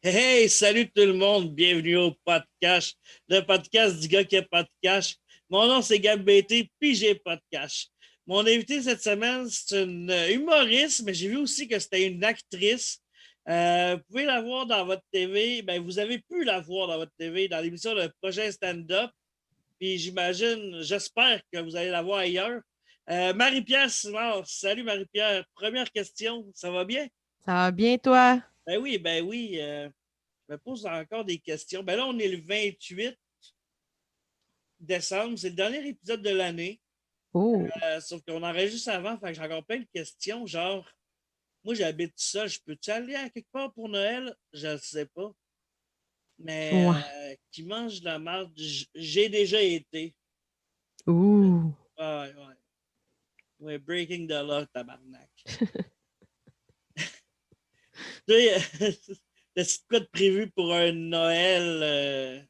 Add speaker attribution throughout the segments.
Speaker 1: Hey, salut tout le monde, bienvenue au podcast, le podcast du gars qui a pas de cash. Mon nom c'est Gab BT, puis j'ai pas de cash. Mon invité cette semaine, c'est une humoriste, mais j'ai vu aussi que c'était une actrice. Vous pouvez la voir dans votre TV, ben vous avez pu la voir dans votre TV dans l'émission Le Projet Stand-Up, puis j'espère que vous allez la voir ailleurs. Marie-Pierre Simard, salut Marie-Pierre, première question, ça va bien?
Speaker 2: Ça va bien, toi?
Speaker 1: Ben oui, je me pose encore des questions. Ben là, on est le 28 décembre, c'est le dernier épisode de l'année.
Speaker 2: Oh,
Speaker 1: Sauf qu'on enregistre avant, fait que j'ai encore plein de questions. Genre, moi, j'habite ça, je peux-tu aller à quelque part pour Noël? Je ne sais pas. Mais
Speaker 2: ouais.
Speaker 1: qui mange de la marde, j'ai déjà été.
Speaker 2: Ouh.
Speaker 1: Ouais, ouais. Ouais, breaking the law, tabarnak. Tu sais, t'as-tu de quoi de prévu pour un Noël?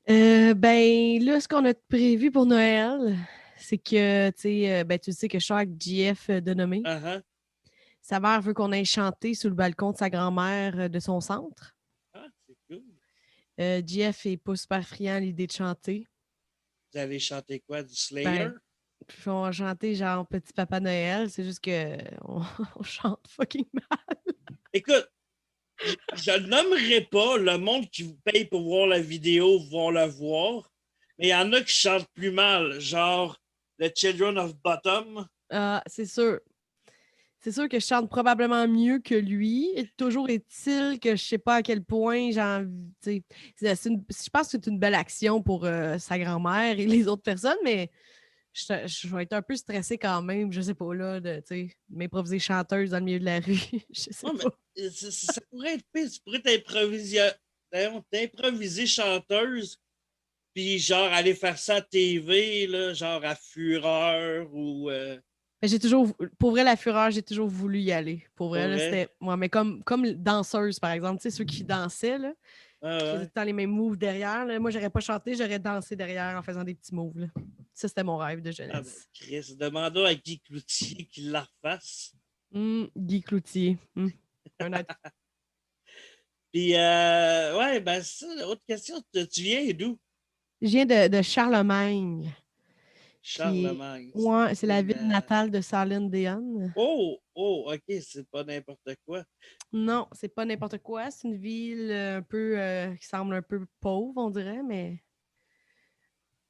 Speaker 2: Ben, là, ce qu'on a prévu pour Noël, c'est que, tu sais, ben, tu sais que je suis avec JF de nommé.
Speaker 1: Uh-huh.
Speaker 2: Sa mère veut qu'on aille chanter sous le balcon de sa grand-mère de son centre.
Speaker 1: Ah, c'est cool.
Speaker 2: JF est pas super friand à l'idée de chanter.
Speaker 1: Vous allez chanter quoi? Du Slayer?
Speaker 2: Ben, puis on va chanter genre Petit Papa Noël. C'est juste que on chante fucking mal.
Speaker 1: Écoute, je ne nommerai pas le monde qui vous paye pour voir la vidéo, vont le voir, mais il y en a qui chantent plus mal, genre The Children of Bottom.
Speaker 2: Ah, c'est sûr. C'est sûr que je chante probablement mieux que lui. Toujours est-il que je sais pas à quel point j'ai envie. Je pense que c'est une belle action pour sa grand-mère et les autres personnes, mais je vais être un peu stressée quand même. Je sais pas, là, de m'improviser chanteuse dans le milieu de la rue. Je sais
Speaker 1: Ouais,
Speaker 2: pas.
Speaker 1: mais ça pourrait être pire. Tu pourrais t'improviser chanteuse, puis genre aller faire ça à TV, là, genre à Fureur ou
Speaker 2: Mais j'ai toujours, pour vrai, la fureur, j'ai toujours voulu y aller. Pour
Speaker 1: pour
Speaker 2: vrai, là,
Speaker 1: vrai.
Speaker 2: c'était. Moi, mais comme danseuse, par exemple, tu sais, ceux qui dansaient, là,
Speaker 1: Ah
Speaker 2: qui faisaient
Speaker 1: ouais.
Speaker 2: tout le temps les mêmes moves derrière. Là. Moi, j'aurais pas chanté, j'aurais dansé derrière en faisant des petits moves. Là. Ça, c'était mon rêve de
Speaker 1: Ah ben,
Speaker 2: jeunesse.
Speaker 1: Chris, demandons à Guy Cloutier qu'il la refasse.
Speaker 2: Guy Cloutier. Un autre.
Speaker 1: Puis, ouais, ben, ça, autre question, tu viens d'où?
Speaker 2: Je viens de Charlemagne, qui est.
Speaker 1: Charlemagne.
Speaker 2: Ouais, c'est la ville natale de Céline Dion.
Speaker 1: Oh, oh, ok, c'est pas n'importe quoi.
Speaker 2: Non, c'est pas n'importe quoi. C'est une ville un peu qui semble un peu pauvre, on dirait, mais.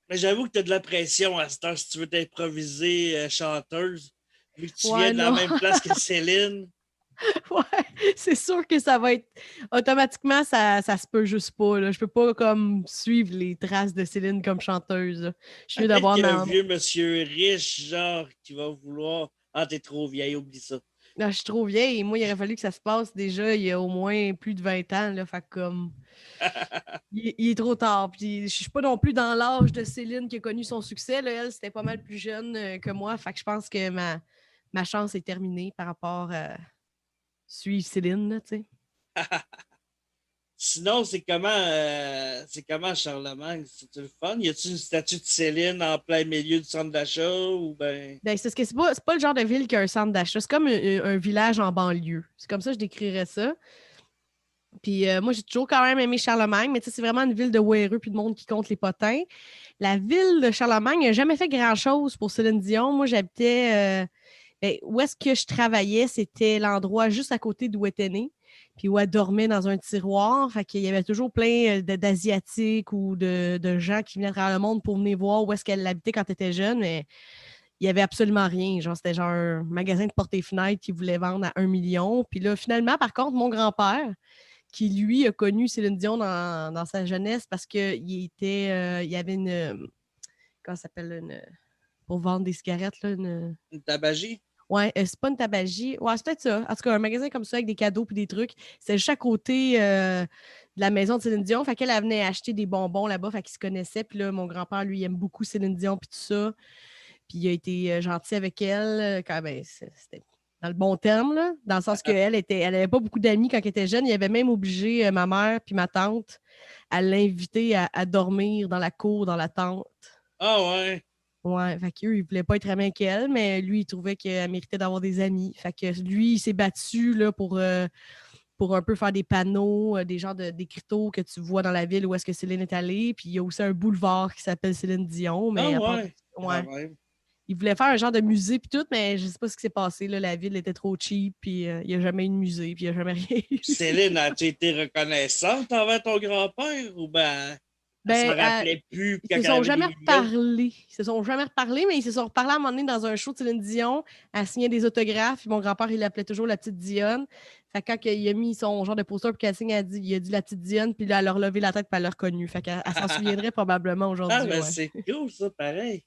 Speaker 1: Mais j'avoue que t'as de la pression à cette heure si tu veux t'improviser chanteuse, vu que tu viens
Speaker 2: Ouais,
Speaker 1: de la
Speaker 2: non.
Speaker 1: même place que Céline.
Speaker 2: Ouais, c'est sûr que ça va être. Automatiquement, ça se peut juste pas. Là. Je peux pas comme suivre les traces de Céline comme chanteuse. Là. Je suis mieux
Speaker 1: Peut-être
Speaker 2: d'avoir
Speaker 1: qu'il y a un
Speaker 2: ma.
Speaker 1: vieux monsieur riche, genre, qui va vouloir. Ah, t'es trop vieille, oublie ça.
Speaker 2: Ah, je suis trop vieille et moi, il aurait fallu que ça se passe déjà il y a au moins plus de 20 ans. Là, fait que comme. Il est trop tard. Puis je suis pas non plus dans l'âge de Céline qui a connu son succès. Là. Elle, c'était pas mal plus jeune que moi. Fait que je pense que ma chance est terminée par rapport à suivre Céline, là, tu sais.
Speaker 1: Sinon, c'est comment Charlemagne? C'est le fun? Y a-t-il une statue de Céline en plein milieu du centre d'achat ou ben.
Speaker 2: Ben, c'est ce que c'est pas le genre de ville qui a un centre d'achat. C'est comme un village en banlieue. C'est comme ça que je décrirais ça. Puis moi, j'ai toujours quand même aimé Charlemagne, mais tu sais, c'est vraiment une ville de wéreux puis de monde qui compte les potins. La ville de Charlemagne n'a jamais fait grand-chose pour Céline Dion. Moi, j'habitais ben, où est-ce que je travaillais, c'était l'endroit juste à côté d'où elle était née, puis où elle dormait dans un tiroir. Fait qu'il y avait toujours plein d'Asiatiques ou de gens qui venaient à travers le monde pour venir voir où est-ce qu'elle habitait quand elle était jeune, mais il y avait absolument rien. Genre, c'était genre un magasin de portes et fenêtres qui voulait vendre à 1 million. Puis là, finalement, par contre, mon grand-père, qui lui a connu Céline Dion dans sa jeunesse parce il y avait comment ça s'appelle, pour vendre des cigarettes, là,
Speaker 1: Une tabagie?
Speaker 2: ouais, c'est pas une tabagie. Ouais, c'est peut-être ça. En tout cas, un magasin comme ça avec des cadeaux et des trucs. C'est juste à côté de la maison de Céline Dion. Fait qu'elle elle venait acheter des bonbons là-bas. Fait qu'ils se connaissaient. Puis là, mon grand-père, lui, il aime beaucoup Céline Dion puis tout ça. Puis il a été gentil avec elle. Quand, ben, c'était dans le bon terme, là, dans le sens elle avait pas beaucoup d'amis quand elle était jeune. Il avait même obligé ma mère puis ma tante à l'inviter à dormir dans la cour, dans la tente.
Speaker 1: Ah ouais.
Speaker 2: Ouais, fait qu'eux, ils voulaient pas être amis avec elle, mais lui, il trouvait qu'elle méritait d'avoir des amis. Fait que lui, il s'est battu là, pour un peu faire des panneaux, des genres d'écriteaux que tu vois dans la ville où est-ce que Céline est allée. Puis il y a aussi un boulevard qui s'appelle Céline Dion,
Speaker 1: Ah
Speaker 2: mais à part de...
Speaker 1: ouais, quand
Speaker 2: Ouais.
Speaker 1: même.
Speaker 2: Il voulait faire un genre de musée puis tout, mais je sais pas ce qui s'est passé. Là. La ville était trop cheap, puis il n'y a jamais eu de musée, puis il n'y a jamais rien eu.
Speaker 1: Céline, as-tu été reconnaissante envers ton grand-père ou ben elle s'en
Speaker 2: Ben,
Speaker 1: rappelait plus
Speaker 2: ils
Speaker 1: quand
Speaker 2: se
Speaker 1: elle
Speaker 2: sont
Speaker 1: avait
Speaker 2: jamais
Speaker 1: des nouvelles?
Speaker 2: reparlé. Ils se sont jamais reparlé, mais ils se sont reparlé à un moment donné dans un show de Céline Dion. Elle signait des autographes. Puis mon grand-père, il l'appelait toujours la petite Dionne. Fait que quand il a mis son genre de poster pour qu'elle signe, il a dit la petite Dionne, puis là, elle a relevé la tête, puis elle l'a reconnue. Fait qu'elle s'en souviendrait probablement
Speaker 1: Ah,
Speaker 2: aujourd'hui,
Speaker 1: ben
Speaker 2: ouais.
Speaker 1: c'est cool, ça, pareil.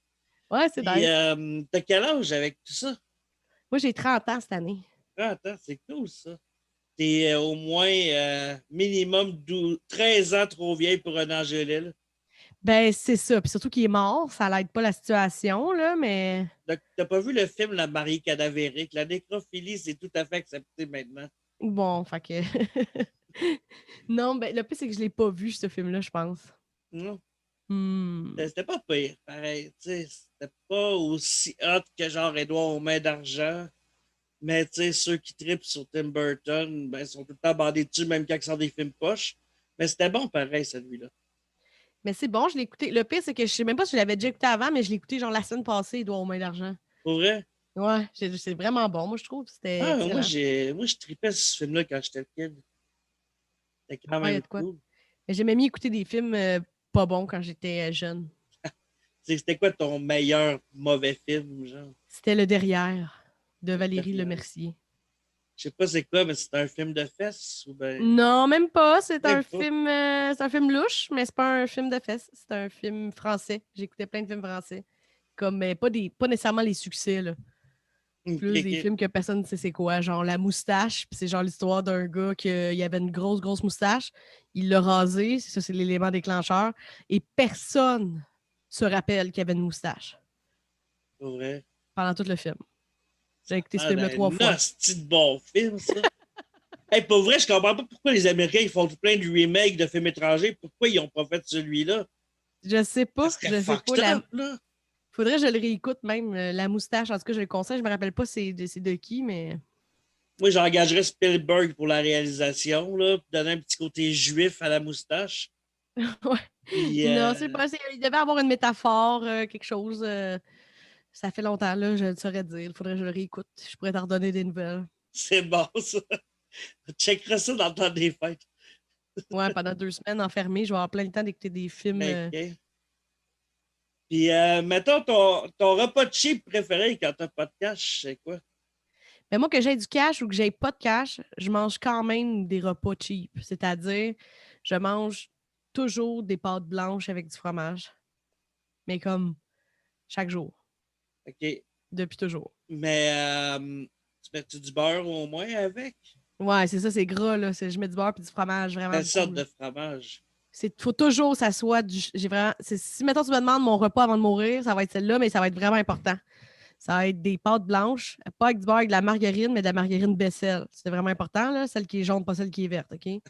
Speaker 2: Ouais, c'est
Speaker 1: Puis,
Speaker 2: nice.
Speaker 1: t'as quel âge avec tout ça?
Speaker 2: Moi, j'ai 30 ans cette année.
Speaker 1: Ah, attends, c'est cool, ça. T'es au moins minimum 13 ans trop vieille pour un Angélil.
Speaker 2: Ben, c'est ça. Puis surtout qu'il est mort, ça l'aide pas la situation, là, mais
Speaker 1: T'as pas vu le film La mariée cadavérique? La nécrophilie, c'est tout à fait accepté maintenant.
Speaker 2: bon, fait que. Non, ben, le pire, c'est que je l'ai pas vu, ce film-là, je pense.
Speaker 1: Non,
Speaker 2: Hmm.
Speaker 1: c'était pas pire, pareil. Tu sais, c'était pas aussi hot que genre Édouard aux mains d'argent. Mais tu sais, ceux qui tripent sur Tim Burton, ben, sont tout le temps bandés dessus, même quand ils sont des films poches. Mais c'était bon, pareil, celui-là.
Speaker 2: Mais c'est bon, je l'ai écouté. Le pire, c'est que je sais même pas si je l'avais déjà écouté avant, mais je l'ai écouté genre la semaine passée, il doit aux mains d'argent.
Speaker 1: Pour vrai?
Speaker 2: Ouais, c'est vraiment bon, moi, je trouve. C'était
Speaker 1: Ah,
Speaker 2: excellent.
Speaker 1: moi, je tripais sur ce film-là quand j'étais kid. C'était quand
Speaker 2: Ouais, il y a
Speaker 1: même
Speaker 2: de quoi.
Speaker 1: cool.
Speaker 2: Mais j'aimais mieux écouter des films pas bons quand j'étais jeune.
Speaker 1: C'était quoi ton meilleur mauvais film, genre?
Speaker 2: C'était Le Derrière de Valérie
Speaker 1: Derrière.
Speaker 2: Lemercier.
Speaker 1: Je sais pas c'est quoi, mais c'est un film de fesses ou ben.
Speaker 2: Non, même pas.
Speaker 1: Même pas.
Speaker 2: C'est un film louche, mais c'est pas un film de fesses. C'est un film français. J'écoutais plein de films français. Comme, mais pas nécessairement les succès, là.
Speaker 1: Ok,
Speaker 2: Plus des
Speaker 1: ok.
Speaker 2: films que personne ne sait c'est quoi, genre La Moustache, puis c'est genre l'histoire d'un gars qui avait une grosse, grosse moustache, il l'a rasé, ça c'est l'élément déclencheur, et personne se rappelle qu'il avait une moustache
Speaker 1: Pour vrai.
Speaker 2: pendant tout le film. J'ai écouté ce
Speaker 1: Ah,
Speaker 2: film-là 3
Speaker 1: un
Speaker 2: fois.
Speaker 1: hostie de bon film, ça. Hey, pour vrai, je comprends pas pourquoi les Américains ils font tout plein de remakes de films étrangers. Pourquoi ils ont pas fait celui-là? Ça serait
Speaker 2: Je sais pas,
Speaker 1: fucked up, là.
Speaker 2: faudrait que je le réécoute même, La Moustache, en tout cas je le conseille, je me rappelle pas c'est de qui, mais...
Speaker 1: Moi, j'engagerais Spielberg pour la réalisation, là, pour donner un petit côté juif à la moustache.
Speaker 2: Ouais.
Speaker 1: Puis,
Speaker 2: Non, c'est pas, il devait avoir une métaphore, quelque chose, ça fait longtemps, là, je ne saurais dire, il faudrait que je le réécoute, je pourrais t'en redonner des nouvelles.
Speaker 1: c'est bon, ça. Checkera ça dans le temps des fêtes.
Speaker 2: Ouais, pendant 2 semaines enfermée, je vais avoir plein de temps d'écouter des films.
Speaker 1: Mais, OK. Puis, mettons, ton repas de cheap préféré quand t'as pas de cash, c'est quoi?
Speaker 2: Mais moi, que j'ai du cash ou que j'ai pas de cash, je mange quand même des repas cheap. C'est-à-dire, je mange toujours des pâtes blanches avec du fromage. Mais comme chaque jour,
Speaker 1: OK.
Speaker 2: depuis toujours.
Speaker 1: Mais, tu mets-tu du beurre au moins avec?
Speaker 2: Ouais, c'est ça, c'est gras, là. Je mets du beurre et du fromage, vraiment
Speaker 1: Quelle
Speaker 2: beaucoup.
Speaker 1: sorte de fromage?
Speaker 2: Faut toujours que ça soit du. J'ai vraiment. Si, mettons, tu me demandes mon repas avant de mourir, ça va être celle-là, mais ça va être vraiment important. Ça va être des pâtes blanches, pas avec du beurre, avec de la margarine, mais de la margarine Bessel. C'est vraiment important, là, celle qui est jaune, pas celle qui est verte, OK?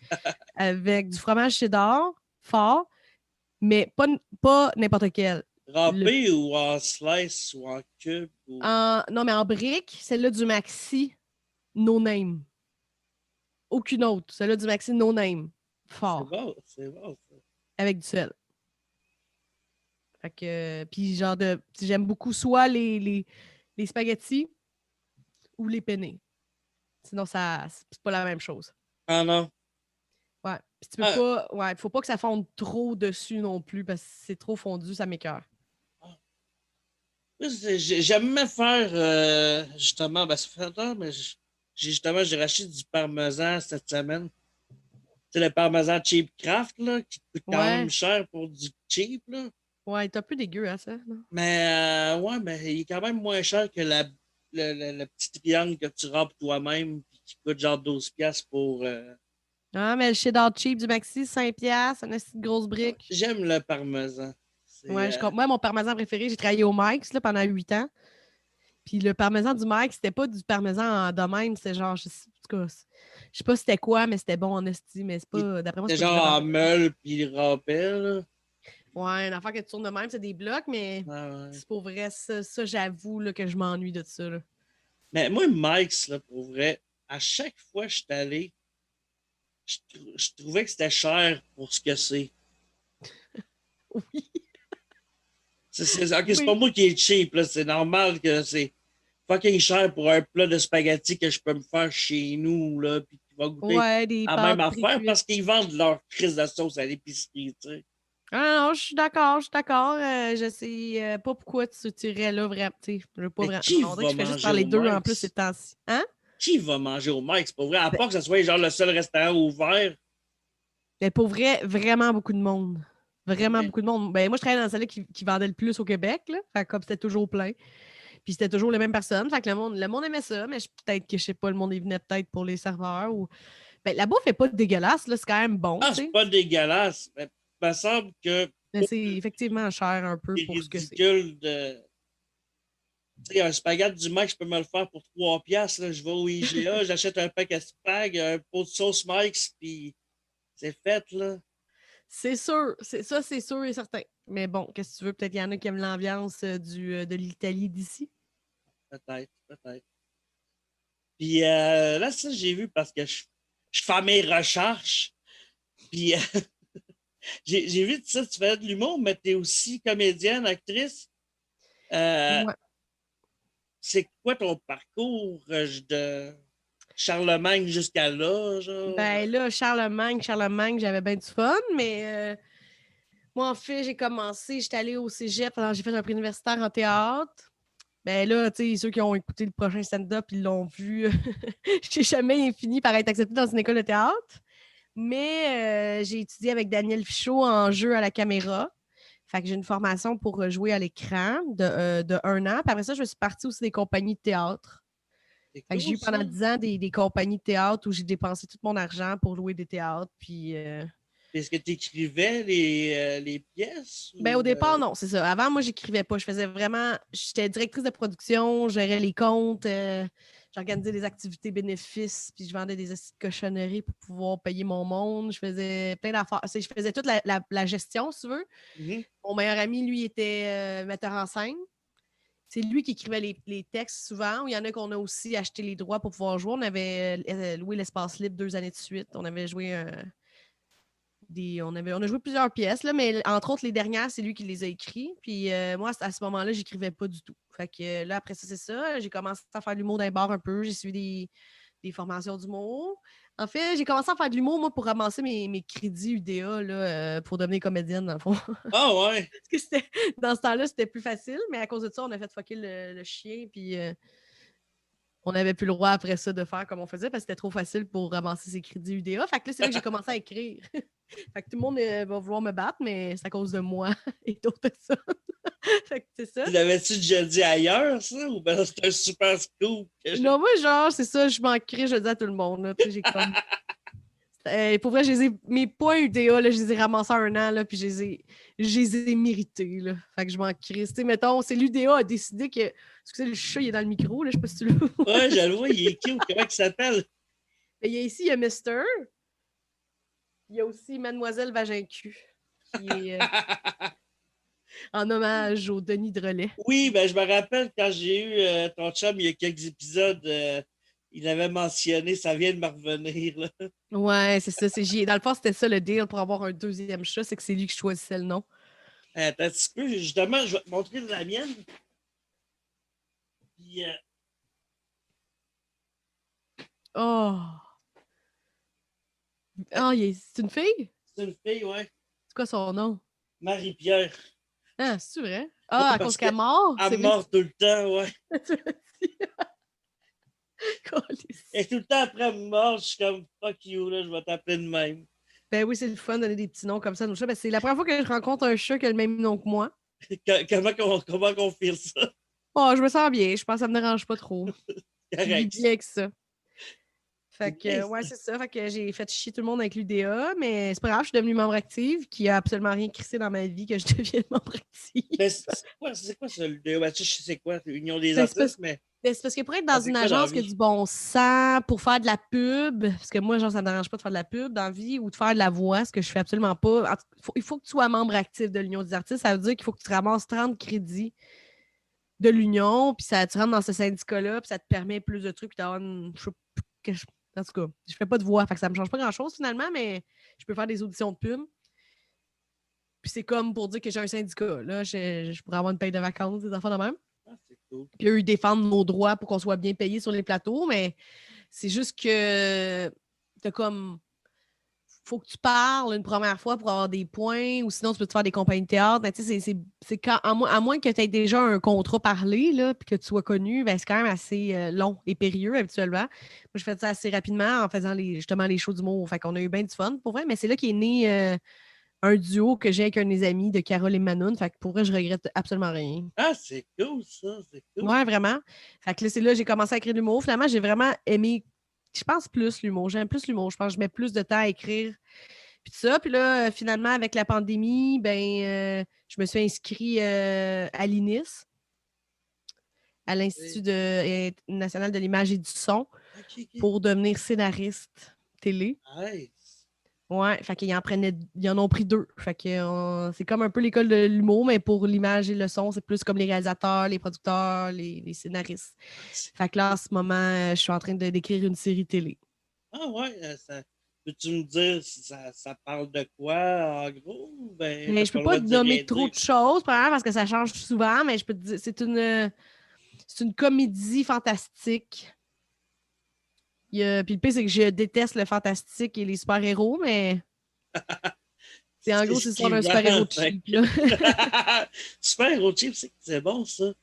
Speaker 2: Avec du fromage cheddar, fort, mais pas n'importe quel. Le,
Speaker 1: Râpé ou en slice ou en cube? Ou...
Speaker 2: non, mais en brique, celle-là du Maxi, no name. Aucune autre. Celle-là du Maxi, no name. Fort.
Speaker 1: C'est bon, ça.
Speaker 2: Avec du sel. Fait que, puis genre j'aime beaucoup soit les spaghettis ou les penne. Sinon, c'est pas la même chose.
Speaker 1: Ah non.
Speaker 2: Ouais. Puis tu peux
Speaker 1: Ah,
Speaker 2: pas. Ouais, faut pas que ça fonde trop dessus non plus parce que si c'est trop fondu, ça m'écoeure.
Speaker 1: j'aime faire, justement, ben, ça fait longtemps, mais j'ai racheté du parmesan cette semaine. Tu sais, le parmesan cheap craft, là, qui coûte quand même
Speaker 2: Ouais.
Speaker 1: cher pour du cheap, là.
Speaker 2: Ouais, t'as plus dégueu à ça, non?
Speaker 1: Mais, ouais, mais il est quand même moins cher que le petit triangle que tu râpes toi-même, puis qui coûte genre 12$ pour.
Speaker 2: Ah, mais le cheddar cheap du Maxi, 5$, une petite grosse brique.
Speaker 1: J'aime le parmesan.
Speaker 2: Ouais,
Speaker 1: C'est.
Speaker 2: moi, mon parmesan préféré, j'ai travaillé au Mike's là, pendant 8 ans. Puis le parmesan du Mike, c'était pas du parmesan de même, c'était genre, en tout cas, je sais pas c'était quoi, mais c'était bon en esti, mais c'est
Speaker 1: Il
Speaker 2: pas, d'après moi, c'est
Speaker 1: était
Speaker 2: pas du vrai
Speaker 1: genre en
Speaker 2: parmesan.
Speaker 1: meule, puis il râpait, là.
Speaker 2: Ouais, une affaire que tu tournes de même, c'est des blocs, mais
Speaker 1: Ouais, ouais.
Speaker 2: c'est pour vrai, ça j'avoue là, que je m'ennuie de ça. Là.
Speaker 1: Mais moi, Mike's, là, pour vrai, à chaque fois que je suis allé, je trouvais que c'était cher pour ce que c'est.
Speaker 2: Oui.
Speaker 1: Ok, c'est pas
Speaker 2: Oui.
Speaker 1: moi qui est cheap, là. C'est normal que c'est fucking cher pour un plat de spaghettis que je peux me faire chez nous, là, puis qui va goûter
Speaker 2: Ouais, des
Speaker 1: la même
Speaker 2: pâtes
Speaker 1: affaire
Speaker 2: pré-cuites.
Speaker 1: parce qu'ils vendent leur crise de sauce à l'épicerie, tu sais.
Speaker 2: Ah non, je suis d'accord, je suis d'accord. Je sais pas pourquoi tu tirais là vraiment. Tu sais, je veux pas
Speaker 1: Mais
Speaker 2: vraiment.
Speaker 1: qui
Speaker 2: On dirait que
Speaker 1: va
Speaker 2: je fais juste
Speaker 1: manger au
Speaker 2: parler d'eux en plus ces
Speaker 1: Mike's?
Speaker 2: temps-ci. Hein?
Speaker 1: Qui va manger au Mike's, pour vrai? À
Speaker 2: Ben,
Speaker 1: part que ce soit genre le seul restaurant ouvert.
Speaker 2: ben, pour vrai, vraiment beaucoup de monde.
Speaker 1: Pour
Speaker 2: Vraiment
Speaker 1: vrai?
Speaker 2: beaucoup de monde. Ben, moi, je travaillais dans celle-là qui vendait le plus au Québec, là. Fait que comme c'était toujours plein. Puis c'était toujours les mêmes personnes. Fait que le monde aimait ça, mais peut-être que, je sais pas, le monde y venait peut-être pour les serveurs ou. Ben, la bouffe est pas dégueulasse, là. C'est quand même bon,
Speaker 1: Ah,
Speaker 2: tu
Speaker 1: c'est
Speaker 2: sais.
Speaker 1: pas dégueulasse. Mais il me semble que
Speaker 2: Mais c'est effectivement cher un peu
Speaker 1: c'est
Speaker 2: pour ce que c'est.
Speaker 1: ridicule de. Tu sais, un spaghette du Mike, je peux me le faire pour 3 piastres. Là. Je vais au IGA, j'achète un paquet de spag, un pot de sauce Mike's, puis c'est fait, là.
Speaker 2: C'est sûr, c'est sûr et certain. Mais bon, qu'est-ce que tu veux? Peut-être qu'il y en a qui aiment l'ambiance de l'Italie d'ici.
Speaker 1: Peut-être, peut-être. Puis là, ça, j'ai vu parce que je fais mes recherches. Puis j'ai vu ça, tu fais de l'humour, mais tu es aussi comédienne, actrice. Euh,
Speaker 2: Ouais.
Speaker 1: c'est quoi ton parcours de Charlemagne jusqu'à là, genre?
Speaker 2: Ben là, Charlemagne, j'avais bien du fun, mais moi, en fait, j'ai commencé, j'étais allée au cégep, alors j'ai fait un préuniversitaire en théâtre. Ben là, tu sais, ceux qui ont écouté le prochain stand-up, ils l'ont vu. J'ai jamais fini par être acceptée dans une école de théâtre. Mais j'ai étudié avec Daniel Fichot en jeu à la caméra. Fait que j'ai une formation pour jouer à l'écran de 1 an. Puis après ça, je suis partie aussi des compagnies de théâtre.
Speaker 1: C'est
Speaker 2: Fait que j'ai
Speaker 1: cool,
Speaker 2: eu pendant
Speaker 1: ça.
Speaker 2: 10 ans des compagnies de théâtre où j'ai dépensé tout mon argent pour louer des théâtres. Puis,
Speaker 1: Est-ce que tu écrivais les pièces
Speaker 2: ben, au
Speaker 1: ou
Speaker 2: départ, non, c'est ça. Avant, moi, j'écrivais pas. Je faisais vraiment. J'étais directrice de production, je gérais les comptes, j'organisais des activités bénéfices, puis je vendais des cochonneries pour pouvoir payer mon monde. Je faisais plein d'affaires. Je faisais toute la gestion, si tu veux.
Speaker 1: Mhm.
Speaker 2: Mon meilleur ami, lui, était metteur en scène. C'est lui qui écrivait les textes souvent. Il y en a qu'on a aussi acheté les droits pour pouvoir jouer. On avait loué l'Espace Libre 2 années de suite. On avait joué on a joué plusieurs pièces, là, mais entre autres, les dernières, c'est lui qui les a écrites. Puis moi, à ce moment-là, j'écrivais pas du tout. Fait que là, après ça, c'est ça. J'ai commencé à faire de l'humour d'un bar un peu. J'ai suivi des formations d'humour. En fait, j'ai commencé à faire de l'humour, moi, pour ramasser mes crédits UDA là, pour devenir comédienne, dans le fond.
Speaker 1: Ah ouais.
Speaker 2: Parce que dans ce temps-là, c'était plus facile, mais à cause de ça, on a fait fucker le chien, puis on n'avait plus le droit après ça de faire comme on faisait parce que c'était trop facile pour ramasser ses crédits UDA. Fait que là, c'est là que j'ai commencé à écrire. Fait que tout le monde va vouloir me battre, mais c'est à cause de moi et d'autres personnes. Fait que c'est ça.
Speaker 1: Tu l'avais-tu déjà dit ailleurs, ça? Ou ben c'est un super scoop
Speaker 2: Non, moi, genre, c'est ça, je m'en crie, je le dis à tout le monde. Là, tu sais, j'ai comme. Pour vrai, mes points UDA, là, je les ai ramassés 1 an, là, puis je les ai mérités. Là. Fait que je m'en crie. Tu sais, mettons, c'est l'UDA a décidé que. Excusez, le chat, il est dans le micro, là, je sais pas si tu le vois.
Speaker 1: Ouais, je le vois, il est cute. Comment il s'appelle?
Speaker 2: Il y a Mister. Il y a aussi Mademoiselle Vagincu, qui est en hommage au Denis Drolet.
Speaker 1: Oui, ben je me rappelle quand j'ai eu ton chum il y a quelques épisodes, il avait mentionné, ça vient de me revenir. Là.
Speaker 2: Ouais, c'est ça. Dans le fond, c'était ça le deal pour avoir un deuxième chat, c'est que c'est lui qui choisissait le nom.
Speaker 1: Attends un petit peu, justement, je vais te montrer la mienne. Puis,
Speaker 2: Oh! Oh, c'est une fille?
Speaker 1: c'est une fille, ouais.
Speaker 2: C'est quoi son nom?
Speaker 1: Marie-Pierre.
Speaker 2: Ah, c'est vrai?
Speaker 1: Ouais,
Speaker 2: Ah, à cause
Speaker 1: parce
Speaker 2: qu'elle est
Speaker 1: qu'elle
Speaker 2: morte? C'est vrai?
Speaker 1: meurt tout le temps, ouais.
Speaker 2: Tu l'as dit. Câlisse.
Speaker 1: Elle est tout le temps après mort, je suis comme fuck you, là, je vais t'appeler de même.
Speaker 2: Ben oui, c'est le fun de donner des petits noms comme ça à nos chats. Ben, c'est la première fois que je rencontre un chat qui a le même nom que moi.
Speaker 1: Comment qu'on fait ça?
Speaker 2: Oh, je me sens bien. Je pense que ça me dérange pas trop. Je vis
Speaker 1: Correct.
Speaker 2: bien avec ça. Fait
Speaker 1: C'est bien,
Speaker 2: que, ouais,
Speaker 1: ça.
Speaker 2: c'est ça. Fait que j'ai fait chier tout le monde avec l'UDA, mais c'est pas grave, je suis devenue membre active, qui a absolument rien crissé dans ma vie que je devienne membre active.
Speaker 1: Mais c'est quoi ça, le ben, tu sais, c'est quoi, l'Union des
Speaker 2: Ben,
Speaker 1: artistes, mais
Speaker 2: c'est parce que pour être
Speaker 1: ça
Speaker 2: dans
Speaker 1: fait
Speaker 2: une
Speaker 1: quoi dans la
Speaker 2: agence qui a
Speaker 1: vie?
Speaker 2: du bon sens, pour faire de la pub, parce que moi, genre, ça me dérange pas de faire de la pub dans la vie ou de faire de la voix, ce que je fais absolument pas. Il faut que tu sois membre actif de l'Union des artistes. Ça veut dire qu'il faut que tu ramasses 30 crédits de l'Union, puis tu rentres dans ce syndicat-là, puis ça te permet plus de trucs, puis d'avoir une. Je sais En tout cas, je fais pas de voix, fait que ça me change pas grand-chose finalement, mais je peux faire des auditions de pub. Puis c'est comme pour dire que j'ai un syndicat. Là, je pourrais avoir une paye de vacances, des enfants de même.
Speaker 1: Ah, c'est cool.
Speaker 2: Puis eux, ils défendent nos droits pour qu'on soit bien payés sur les plateaux, mais c'est juste que t'as comme. Faut que tu parles une première fois pour avoir des points, ou sinon tu peux te faire des compagnies de théâtre. Mais tu sais, c'est quand, à moins que tu aies déjà un contrat parlé, là, puis que tu sois connu, ben, c'est quand même assez long et périlleux habituellement. Moi, je fais ça assez rapidement en faisant justement les shows d'humour. Fait qu'on a eu bien du fun, pour vrai. Mais c'est là qu'est né un duo que j'ai avec un de mes amis de Carole et Manon. Fait que pour vrai, je regrette absolument rien.
Speaker 1: Ah, c'est cool, ça, c'est cool.
Speaker 2: Ouais, vraiment. Fait que là, c'est là que j'ai commencé à écrire de l'humour. Finalement, j'ai vraiment aimé, je pense, plus l'humour. J'aime plus l'humour. Je pense que je mets plus de temps à écrire. Puis tout ça. Puis là, finalement, avec la pandémie, je me suis inscrite à l'INIS, à l'Institut national de l'image et du son,
Speaker 1: OK.
Speaker 2: pour devenir scénariste télé.
Speaker 1: Nice.
Speaker 2: Ouais, fait qu'ils ils en ont pris 2. Fait que c'est comme un peu l'école de l'humour, mais pour l'image et le son, c'est plus comme les réalisateurs, les producteurs, les scénaristes.
Speaker 1: Ah,
Speaker 2: Fait que là, en ce moment, je suis en train d'écrire une série télé.
Speaker 1: ah ouais, peux-tu me dire si ça parle de quoi, en gros? Ben,
Speaker 2: Mais
Speaker 1: t'as
Speaker 2: je peux
Speaker 1: pas le
Speaker 2: pas
Speaker 1: droit
Speaker 2: te
Speaker 1: de dire
Speaker 2: nommer
Speaker 1: rien
Speaker 2: trop
Speaker 1: dire.
Speaker 2: de choses, premièrement, parce que ça change souvent, mais je peux te dire, c'est une comédie fantastique. Puis le pire, c'est que je déteste le fantastique et les super-héros, mais en
Speaker 1: C'est
Speaker 2: gros,
Speaker 1: ce
Speaker 2: c'est l'histoire
Speaker 1: qui
Speaker 2: d'un
Speaker 1: vend,
Speaker 2: super-héros
Speaker 1: fait
Speaker 2: cheap,
Speaker 1: que-
Speaker 2: là.
Speaker 1: Super Hero Chip, c'est bon, ça.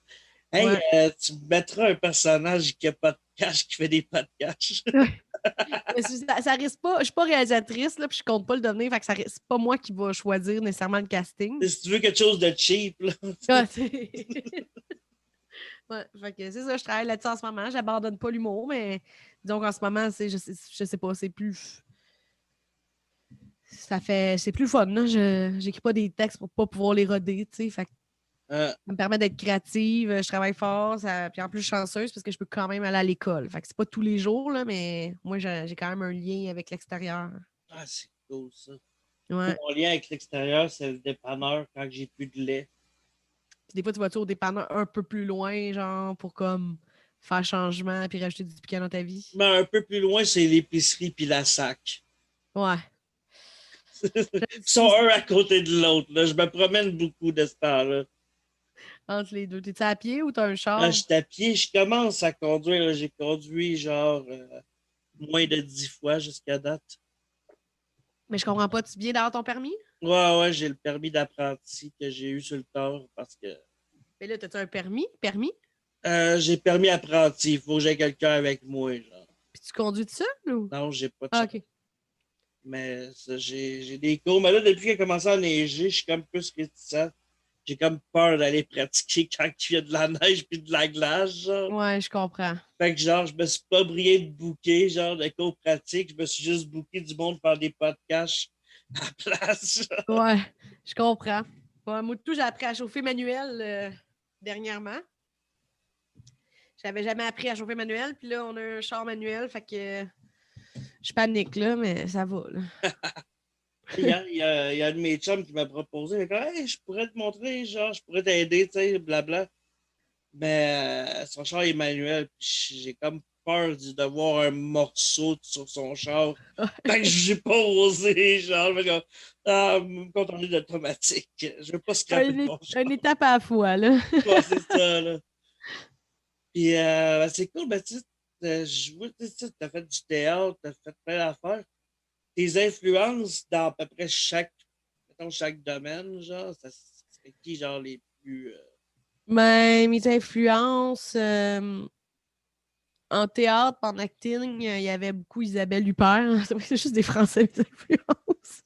Speaker 1: Hey,
Speaker 2: Ouais.
Speaker 1: tu me mettras un personnage qui a pas de cash, qui fait des pas de cash.
Speaker 2: Mais ça risque pas. Je suis pas réalisatrice, là, puis je compte pas le devenir, fait que c'est pas moi qui va choisir nécessairement le casting.
Speaker 1: Si tu veux quelque chose de cheap, là.
Speaker 2: Ah, ouais, fait que c'est ça, je travaille là-dessus en ce moment. J'abandonne pas l'humour, mais disons qu'en ce moment, je sais pas, c'est plus. C'est plus fun, là. J'écris pas des textes pour pas pouvoir les roder, tu sais. Fait que
Speaker 1: Euh,
Speaker 2: ça me permet d'être créative, je travaille fort, puis en plus, je suis chanceuse parce que je peux quand même aller à l'école. Fait que c'est pas tous les jours, là, mais moi, j'ai quand même un lien avec l'extérieur.
Speaker 1: ah, c'est cool, ça.
Speaker 2: Ouais.
Speaker 1: Mon lien avec l'extérieur, c'est le dépanneur quand j'ai plus de lait.
Speaker 2: Puis des fois, tu vas-tu au dépanneur un peu plus loin, genre, pour comme faire changement puis rajouter du piquant dans ta vie?
Speaker 1: Mais un peu plus loin, c'est l'épicerie puis la sac.
Speaker 2: Ouais.
Speaker 1: Ils
Speaker 2: J'aime
Speaker 1: sont
Speaker 2: aussi
Speaker 1: un à côté de l'autre, là. Je me promène beaucoup de ce temps-là.
Speaker 2: entre les deux. T'es-tu à pied ou t'as un
Speaker 1: Quand
Speaker 2: char?
Speaker 1: je suis à pied, je commence à conduire, là. J'ai conduit genre moins de 10 fois jusqu'à date.
Speaker 2: Mais je comprends pas. Tu viens d'avoir ton permis?
Speaker 1: Ouais, ouais, j'ai le permis d'apprenti que j'ai eu sur le tard parce que
Speaker 2: Mais là, t'as-tu un permis? Permis?
Speaker 1: j'ai permis apprenti. Il faut que j'ai quelqu'un avec moi, genre.
Speaker 2: Puis tu conduis tout seul ou?
Speaker 1: Non, j'ai pas de
Speaker 2: Ah,
Speaker 1: chance.
Speaker 2: OK.
Speaker 1: Mais j'ai des cours. Mais là, depuis qu'il a commencé à neiger, je suis comme plus réticent. J'ai comme peur d'aller pratiquer quand il y a de la neige puis de la glace, genre.
Speaker 2: Ouais, je comprends.
Speaker 1: Fait que genre, je me suis pas brillé de booker, genre, de cours pratiques. Je me suis juste booké du monde pour faire des podcasts à la place. Genre.
Speaker 2: Ouais, je comprends. Ouais, moi, tout, j'ai appris à chauffer manuel dernièrement. J'avais jamais appris à chauffer manuel, puis là, on a un char manuel, fait que je panique, là, mais ça va, là.
Speaker 1: Il y a un de mes chums qui m'a proposé, il a dit, hey, je pourrais te montrer, genre, je pourrais t'aider, tu sais, blabla. Mais son char est manuel, puis j'ai comme peur de voir un morceau sur son char. Fait que j'ai pas osé, genre, mais comme, me contenter d'automatique. Je veux pas scraper mon
Speaker 2: Une
Speaker 1: char.
Speaker 2: étape à la fois, là.
Speaker 1: Ouais, c'est ça, là. Puis c'est cool, ben, tu sais, je vois, tu sais, t'as fait du théâtre, t'as fait plein d'affaires. Tes influences dans à peu près mettons, chaque domaine, genre, ça serait qui, genre, les plus.
Speaker 2: Mais mes influences en théâtre, en acting, il y avait beaucoup Isabelle Huppert. C'est juste des Français, mes influences.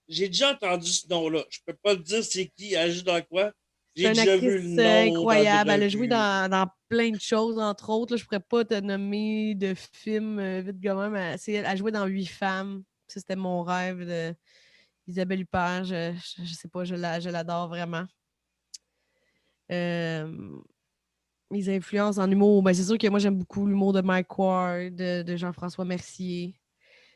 Speaker 1: J'ai déjà entendu ce nom-là. Je peux pas te dire c'est qui, elle joue dans quoi.
Speaker 2: C'est
Speaker 1: J'ai
Speaker 2: une
Speaker 1: déjà vu le
Speaker 2: actrice
Speaker 1: nom dans des
Speaker 2: incroyable. Elle a joué
Speaker 1: revues.
Speaker 2: dans plein de choses, entre autres. Là, je pourrais pas te nommer de films vite comme même. Elle a joué dans 8 femmes. Ça, c'était mon rêve de Isabelle Huppert. Je sais pas, je l'adore vraiment. Euh, Mes influences en humour, ben c'est sûr que moi, j'aime beaucoup l'humour de Mike Ward, de Jean-François Mercier.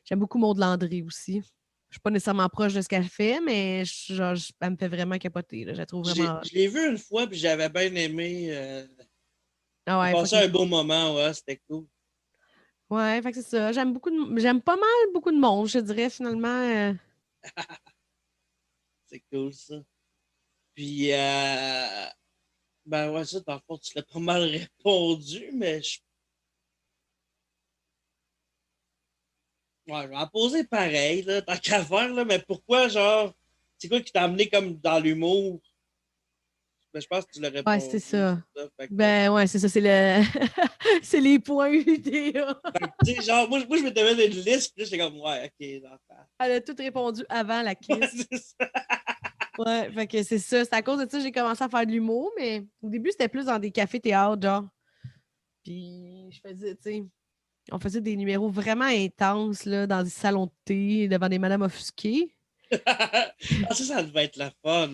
Speaker 2: J'aime beaucoup Maud Landry aussi. Je suis pas nécessairement proche de ce qu'elle fait, mais elle me fait vraiment capoter. Là. Je la trouve vraiment.
Speaker 1: Je l'ai vu une fois, puis j'avais bien aimé.
Speaker 2: Ah
Speaker 1: J'ai
Speaker 2: ouais,
Speaker 1: passé
Speaker 2: fucking
Speaker 1: un
Speaker 2: cool.
Speaker 1: beau moment, ouais, c'était cool.
Speaker 2: Ouais, fait que c'est ça. J'aime pas mal beaucoup de monde, je dirais, finalement.
Speaker 1: C'est cool, ça. Puis, ben ouais, ça, dans le fond, tu l'as pas mal répondu, mais ouais, je vais en poser pareil, là, tant qu'à faire, là, mais pourquoi, genre, c'est quoi qui t'a amené comme dans l'humour? Ben, je pense que tu l'as
Speaker 2: Ouais, c'est
Speaker 1: répondu,
Speaker 2: ça.
Speaker 1: c'est ça. Fait que,
Speaker 2: Ben ouais, c'est ça, c'est le c'est les points UDA.
Speaker 1: tu sais, genre, moi, je m'étais mis une liste, puis là, j'étais comme, ouais, ok, d'accord.
Speaker 2: Elle a tout répondu avant la
Speaker 1: Ouais,
Speaker 2: crise.
Speaker 1: c'est ça.
Speaker 2: Ouais, fait que c'est ça. C'est à cause de ça que j'ai commencé à faire de l'humour, mais au début, c'était plus dans des cafés-théâtres, genre. Puis je faisais, tu sais, on faisait des numéros vraiment intenses, là, dans des salons de thé, devant des madames offusquées.
Speaker 1: Ah, ça devait être la fun.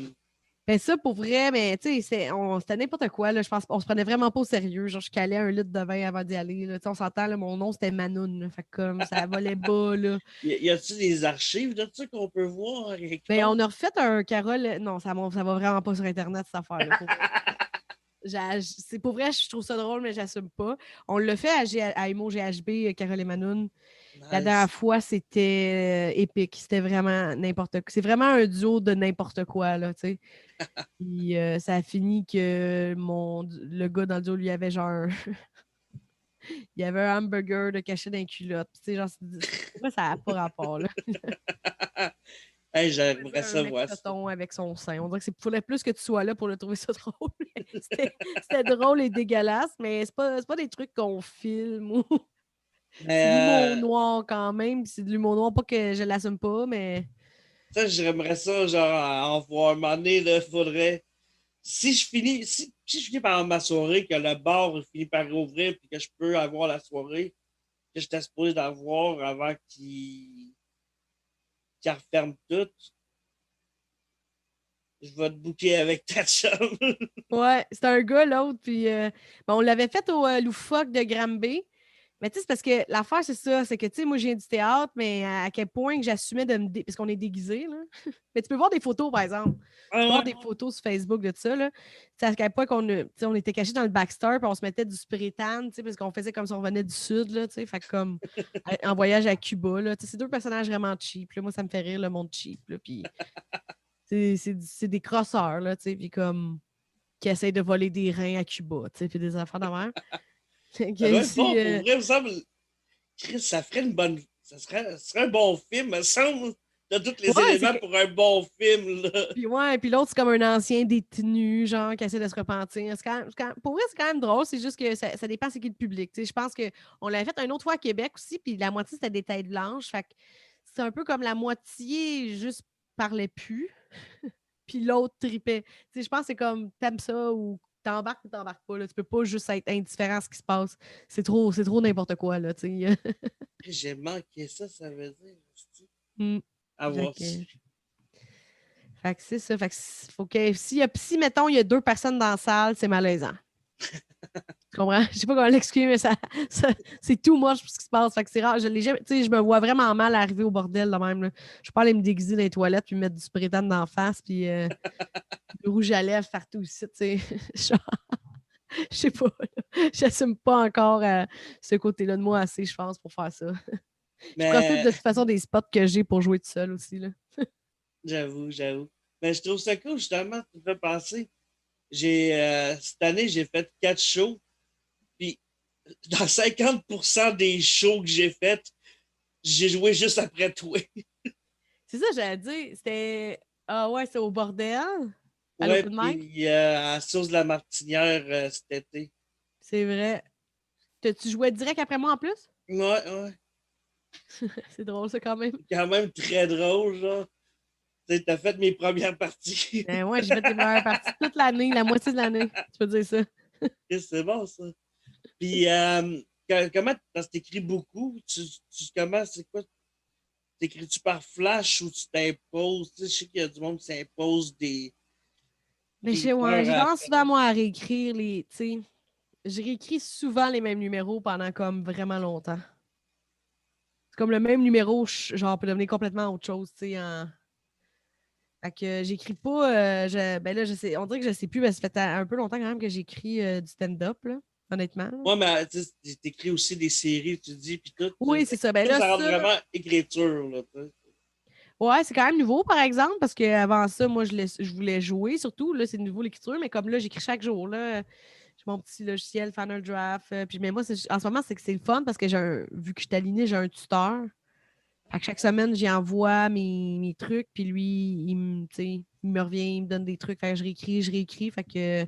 Speaker 2: Ben ça, pour vrai, mais tu sais, c'était n'importe quoi, là. Je pense qu'on se prenait vraiment pas au sérieux. Genre, je calais 1 litre de vin avant d'y aller, là. Tu sais, on s'entend, là, mon nom, c'était Manoun, là. Fait que comme, ça volait bas, là.
Speaker 1: Y a-tu des archives de ça qu'on peut voir quelque
Speaker 2: Ben,
Speaker 1: part?
Speaker 2: on a refait un Carole. Non, ça va vraiment pas sur Internet, cette affaire-là, pour vrai. C'est pour vrai, je trouve ça drôle, mais j'assume pas. On l'a fait à Imo GHB, Carole et Manoun. La dernière
Speaker 1: Nice.
Speaker 2: fois, c'était épique. C'était vraiment n'importe quoi. C'est vraiment un duo de n'importe quoi, là, tu sais. Puis ça a fini que le gars dans le duo, lui, avait genre. Il y avait un hamburger de caché dans les culottes. Puis, tu sais, genre, pourquoi ça n'a pas rapport, là?
Speaker 1: Hey,
Speaker 2: Il
Speaker 1: j'aimerais
Speaker 2: avait un
Speaker 1: ça
Speaker 2: mec
Speaker 1: voir ça.
Speaker 2: coton avec son sein. On dirait que c'est faudrait plus que tu sois là pour le trouver ça drôle. C'était drôle et dégueulasse, mais c'est pas des trucs qu'on filme ou. C'est de l'humour
Speaker 1: Mais
Speaker 2: noir quand même. C'est de l'humour noir, pas que je l'assume pas, mais.
Speaker 1: ça, j'aimerais ça, genre, en voir un moment donné, là, faudrait. Si je finis par ma soirée, que le bar finit par rouvrir, puis que je peux avoir la soirée que j'étais supposé d'avoir avant qu'il referme tout, je vais te booker avec ta chum.
Speaker 2: Ouais, c'était un gars, l'autre. Puis on l'avait fait au Loufoque de Granby. Mais tu sais, c'est parce que l'affaire, c'est ça. C'est que, tu sais, moi, je viens du théâtre, mais à quel point que j'assumais de me. Parce qu'on est déguisés, là. Mais tu peux voir des photos, par exemple. Tu peux
Speaker 1: Ah
Speaker 2: voir
Speaker 1: ouais?
Speaker 2: des photos sur Facebook de ça, là. Tu sais, à quel point tu sais, on était cachés dans le backstore, puis on se mettait du spray tan, tu sais, parce qu'on faisait comme si on venait du Sud, là, tu sais. Fait que comme en voyage à Cuba, là. Tu sais, c'est deux personnages vraiment cheap, là. Moi, ça me fait rire, le monde cheap, là. Puis c'est des crosseurs, là, tu sais. Puis comme qui essayent de voler des reins à Cuba, tu sais, puis des affaires de même. Fait que
Speaker 1: Ça doit être
Speaker 2: ici,
Speaker 1: bon, pour vrai, il me semble. Chris, ça ferait une bonne. Ça serait un bon film, me semble. T'as tous les
Speaker 2: ouais, c'est
Speaker 1: éléments
Speaker 2: que.
Speaker 1: pour un bon film, là.
Speaker 2: Puis ouais, puis l'autre, c'est comme un ancien détenu, genre, qui essaie de se repentir. Pour vrai, c'est quand même drôle, c'est juste que ça dépend c'est qui le public. Tu sais, je pense qu'on l'avait fait une autre fois à Québec aussi, puis la moitié, c'était des têtes blanches. Fait que c'est un peu comme la moitié juste parlait plus, puis l'autre tripait. Tu sais, je pense que c'est comme t'aimes ça ou t'embarques ou t'embarques pas. Là. Tu peux pas juste être indifférent à ce qui se passe. C'est trop n'importe quoi, là, tu sais.
Speaker 1: J'ai manqué ça, ça veut dire.
Speaker 2: Mm.
Speaker 1: À
Speaker 2: Fait
Speaker 1: voir
Speaker 2: que,
Speaker 1: si.
Speaker 2: fait que c'est ça. Fait que faut que si, mettons, il y a 2 personnes dans la salle, c'est malaisant. Tu comprends? Je sais pas comment l'expliquer, mais c'est tout moche pour ce qui se passe. Fait que c'est rare. Je l'ai jamais, tu sais, je me vois vraiment mal arriver au bordel de même. Là. Je peux pas aller me déguiser dans les toilettes puis mettre du spray tan d'en face puis du rouge à lèvres partout ici, tu sais. Genre, je sais pas. J'assume pas encore ce côté-là de moi assez, je pense, pour faire ça. Je profite de
Speaker 1: Mais
Speaker 2: toute façon des spots que j'ai pour jouer tout seul aussi. Là.
Speaker 1: j'avoue. Mais je trouve ça cool, justement, tu me fais penser. Cette année, j'ai fait 4 shows. Puis dans 50% des shows que j'ai fait, j'ai joué juste après toi.
Speaker 2: C'est ça, j'allais dire. C'était. Ah ouais, c'est au bordel, à
Speaker 1: Ouais,
Speaker 2: l'open mic.
Speaker 1: puis à Source de la Martinière cet été.
Speaker 2: C'est vrai. Tu jouais direct après moi en plus?
Speaker 1: Ouais, ouais.
Speaker 2: C'est drôle, ça, quand même.
Speaker 1: C'est quand même très drôle, genre. Tu sais, t'as fait mes premières parties.
Speaker 2: Ben ouais, j'ai fait des meilleures parties toute l'année, la moitié de l'année. Tu peux dire ça.
Speaker 1: C'est bon, ça. Puis, comment, parce que t'écris beaucoup, comment, c'est quoi, t'écris-tu par flash ou tu t'imposes? Tu sais, je sais qu'il y a du monde qui s'impose
Speaker 2: Mais
Speaker 1: des
Speaker 2: ouais,
Speaker 1: heures
Speaker 2: j'ai
Speaker 1: à
Speaker 2: tendance souvent,
Speaker 1: faire.
Speaker 2: moi, à réécrire les. Tu sais, je réécris souvent les mêmes numéros pendant comme vraiment longtemps. C'est comme le même numéro, genre, peut devenir complètement autre chose, tu sais. Fait que j'écris pas. Ben là, je sais, on dirait que je sais plus, mais ça fait un peu longtemps quand même que j'écris du stand-up, là. honnêtement.
Speaker 1: Moi, mais tu écris aussi des séries, tu dis, puis tout.
Speaker 2: Oui, c'est ça. Ben là,
Speaker 1: Ça rentre
Speaker 2: ça,
Speaker 1: vraiment écriture, là.
Speaker 2: ouais, c'est quand même nouveau, par exemple, parce qu'avant ça, moi, je voulais jouer, surtout. Là, c'est nouveau l'écriture, mais comme là, j'écris chaque jour. Là, j'ai mon petit logiciel Final Draft. Puis, mais moi, en ce moment, c'est que c'est le fun parce que vu que je suis alignée, j'ai un tuteur. Fait que chaque semaine, j'y envoie mes trucs, puis lui, tu sais, il me revient, il me donne des trucs. Fait que je réécris. Fait que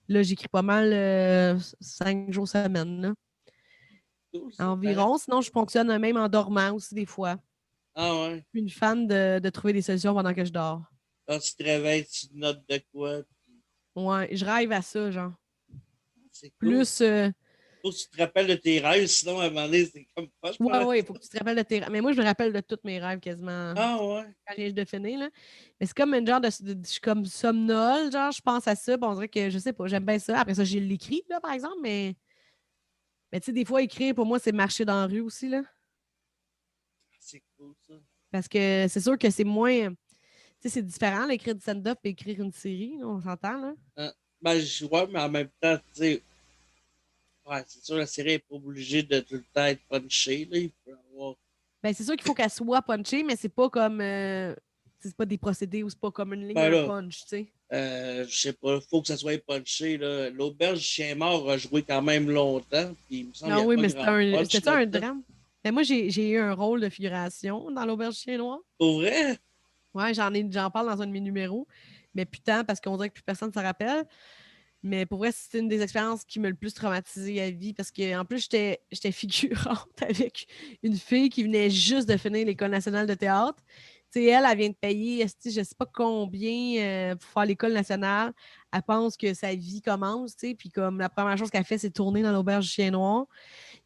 Speaker 2: là, j'écris pas mal 5 jours semaine, là,
Speaker 1: Cool, ça, pareil.
Speaker 2: environ. Sinon, je fonctionne même en dormant aussi des fois.
Speaker 1: Ah ouais.
Speaker 2: Je suis une fan de trouver des solutions pendant que je dors.
Speaker 1: Quand tu te réveilles, tu notes de quoi.
Speaker 2: Ouais, je rêve à ça, genre.
Speaker 1: C'est cool.
Speaker 2: Plus,
Speaker 1: Faut que tu te rappelles de tes rêves, sinon à un moment donné, c'est comme pas, je
Speaker 2: ouais,
Speaker 1: pense.
Speaker 2: ouais, il faut que tu te rappelles de tes rêves. Mais moi, je me rappelle de tous mes rêves quasiment
Speaker 1: Ah ouais.
Speaker 2: quand je viens de finir, là. Mais c'est comme une genre je suis comme somnole, genre, je pense à ça, puis on dirait que, je sais pas, j'aime bien ça. Après ça, j'ai l'écrit, là, par exemple, mais tu sais, des fois, écrire, pour moi, c'est marcher dans la rue aussi, là.
Speaker 1: C'est cool, ça.
Speaker 2: Parce que c'est sûr que c'est moins, tu sais, c'est différent, là, écrire du stand-up et écrire une série, là, on s'entend, là.
Speaker 1: Ben, je vois, mais en même temps, tu sais, ouais, c'est sûr, la série n'est pas obligée de tout le temps être punchée, là. Il peut avoir.
Speaker 2: Ben, c'est sûr qu'il faut qu'elle soit punchée, mais c'est pas comme, c'est pas des procédés ou c'est pas comme une ligne,
Speaker 1: Ben
Speaker 2: un
Speaker 1: là,
Speaker 2: punch, tu sais.
Speaker 1: je sais pas, il faut que ça soit punché, là. L'auberge du chien mort a joué quand même longtemps, puis il me semble qu'il
Speaker 2: Non,
Speaker 1: n'y a
Speaker 2: oui,
Speaker 1: pas
Speaker 2: mais
Speaker 1: grand punch
Speaker 2: c'était un
Speaker 1: là-dedans.
Speaker 2: drame. Mais moi, j'ai eu un rôle de figuration dans l'Auberge du Chien Noir.
Speaker 1: Pour vrai?
Speaker 2: Ouais, j'en parle dans un de mes numéros, mais putain, parce qu'on dirait que plus personne ne se rappelle. Mais pour vrai, c'est une des expériences qui m'a le plus traumatisée à vie parce qu'en plus, j'étais figurante avec une fille qui venait juste de finir l'École nationale de théâtre. Tu sais, elle vient de payer, je ne sais pas combien pour faire l'École nationale. Elle pense que sa vie commence, tu sais, puis comme la première chose qu'elle fait, c'est tourner dans l'Auberge du Chien Noir.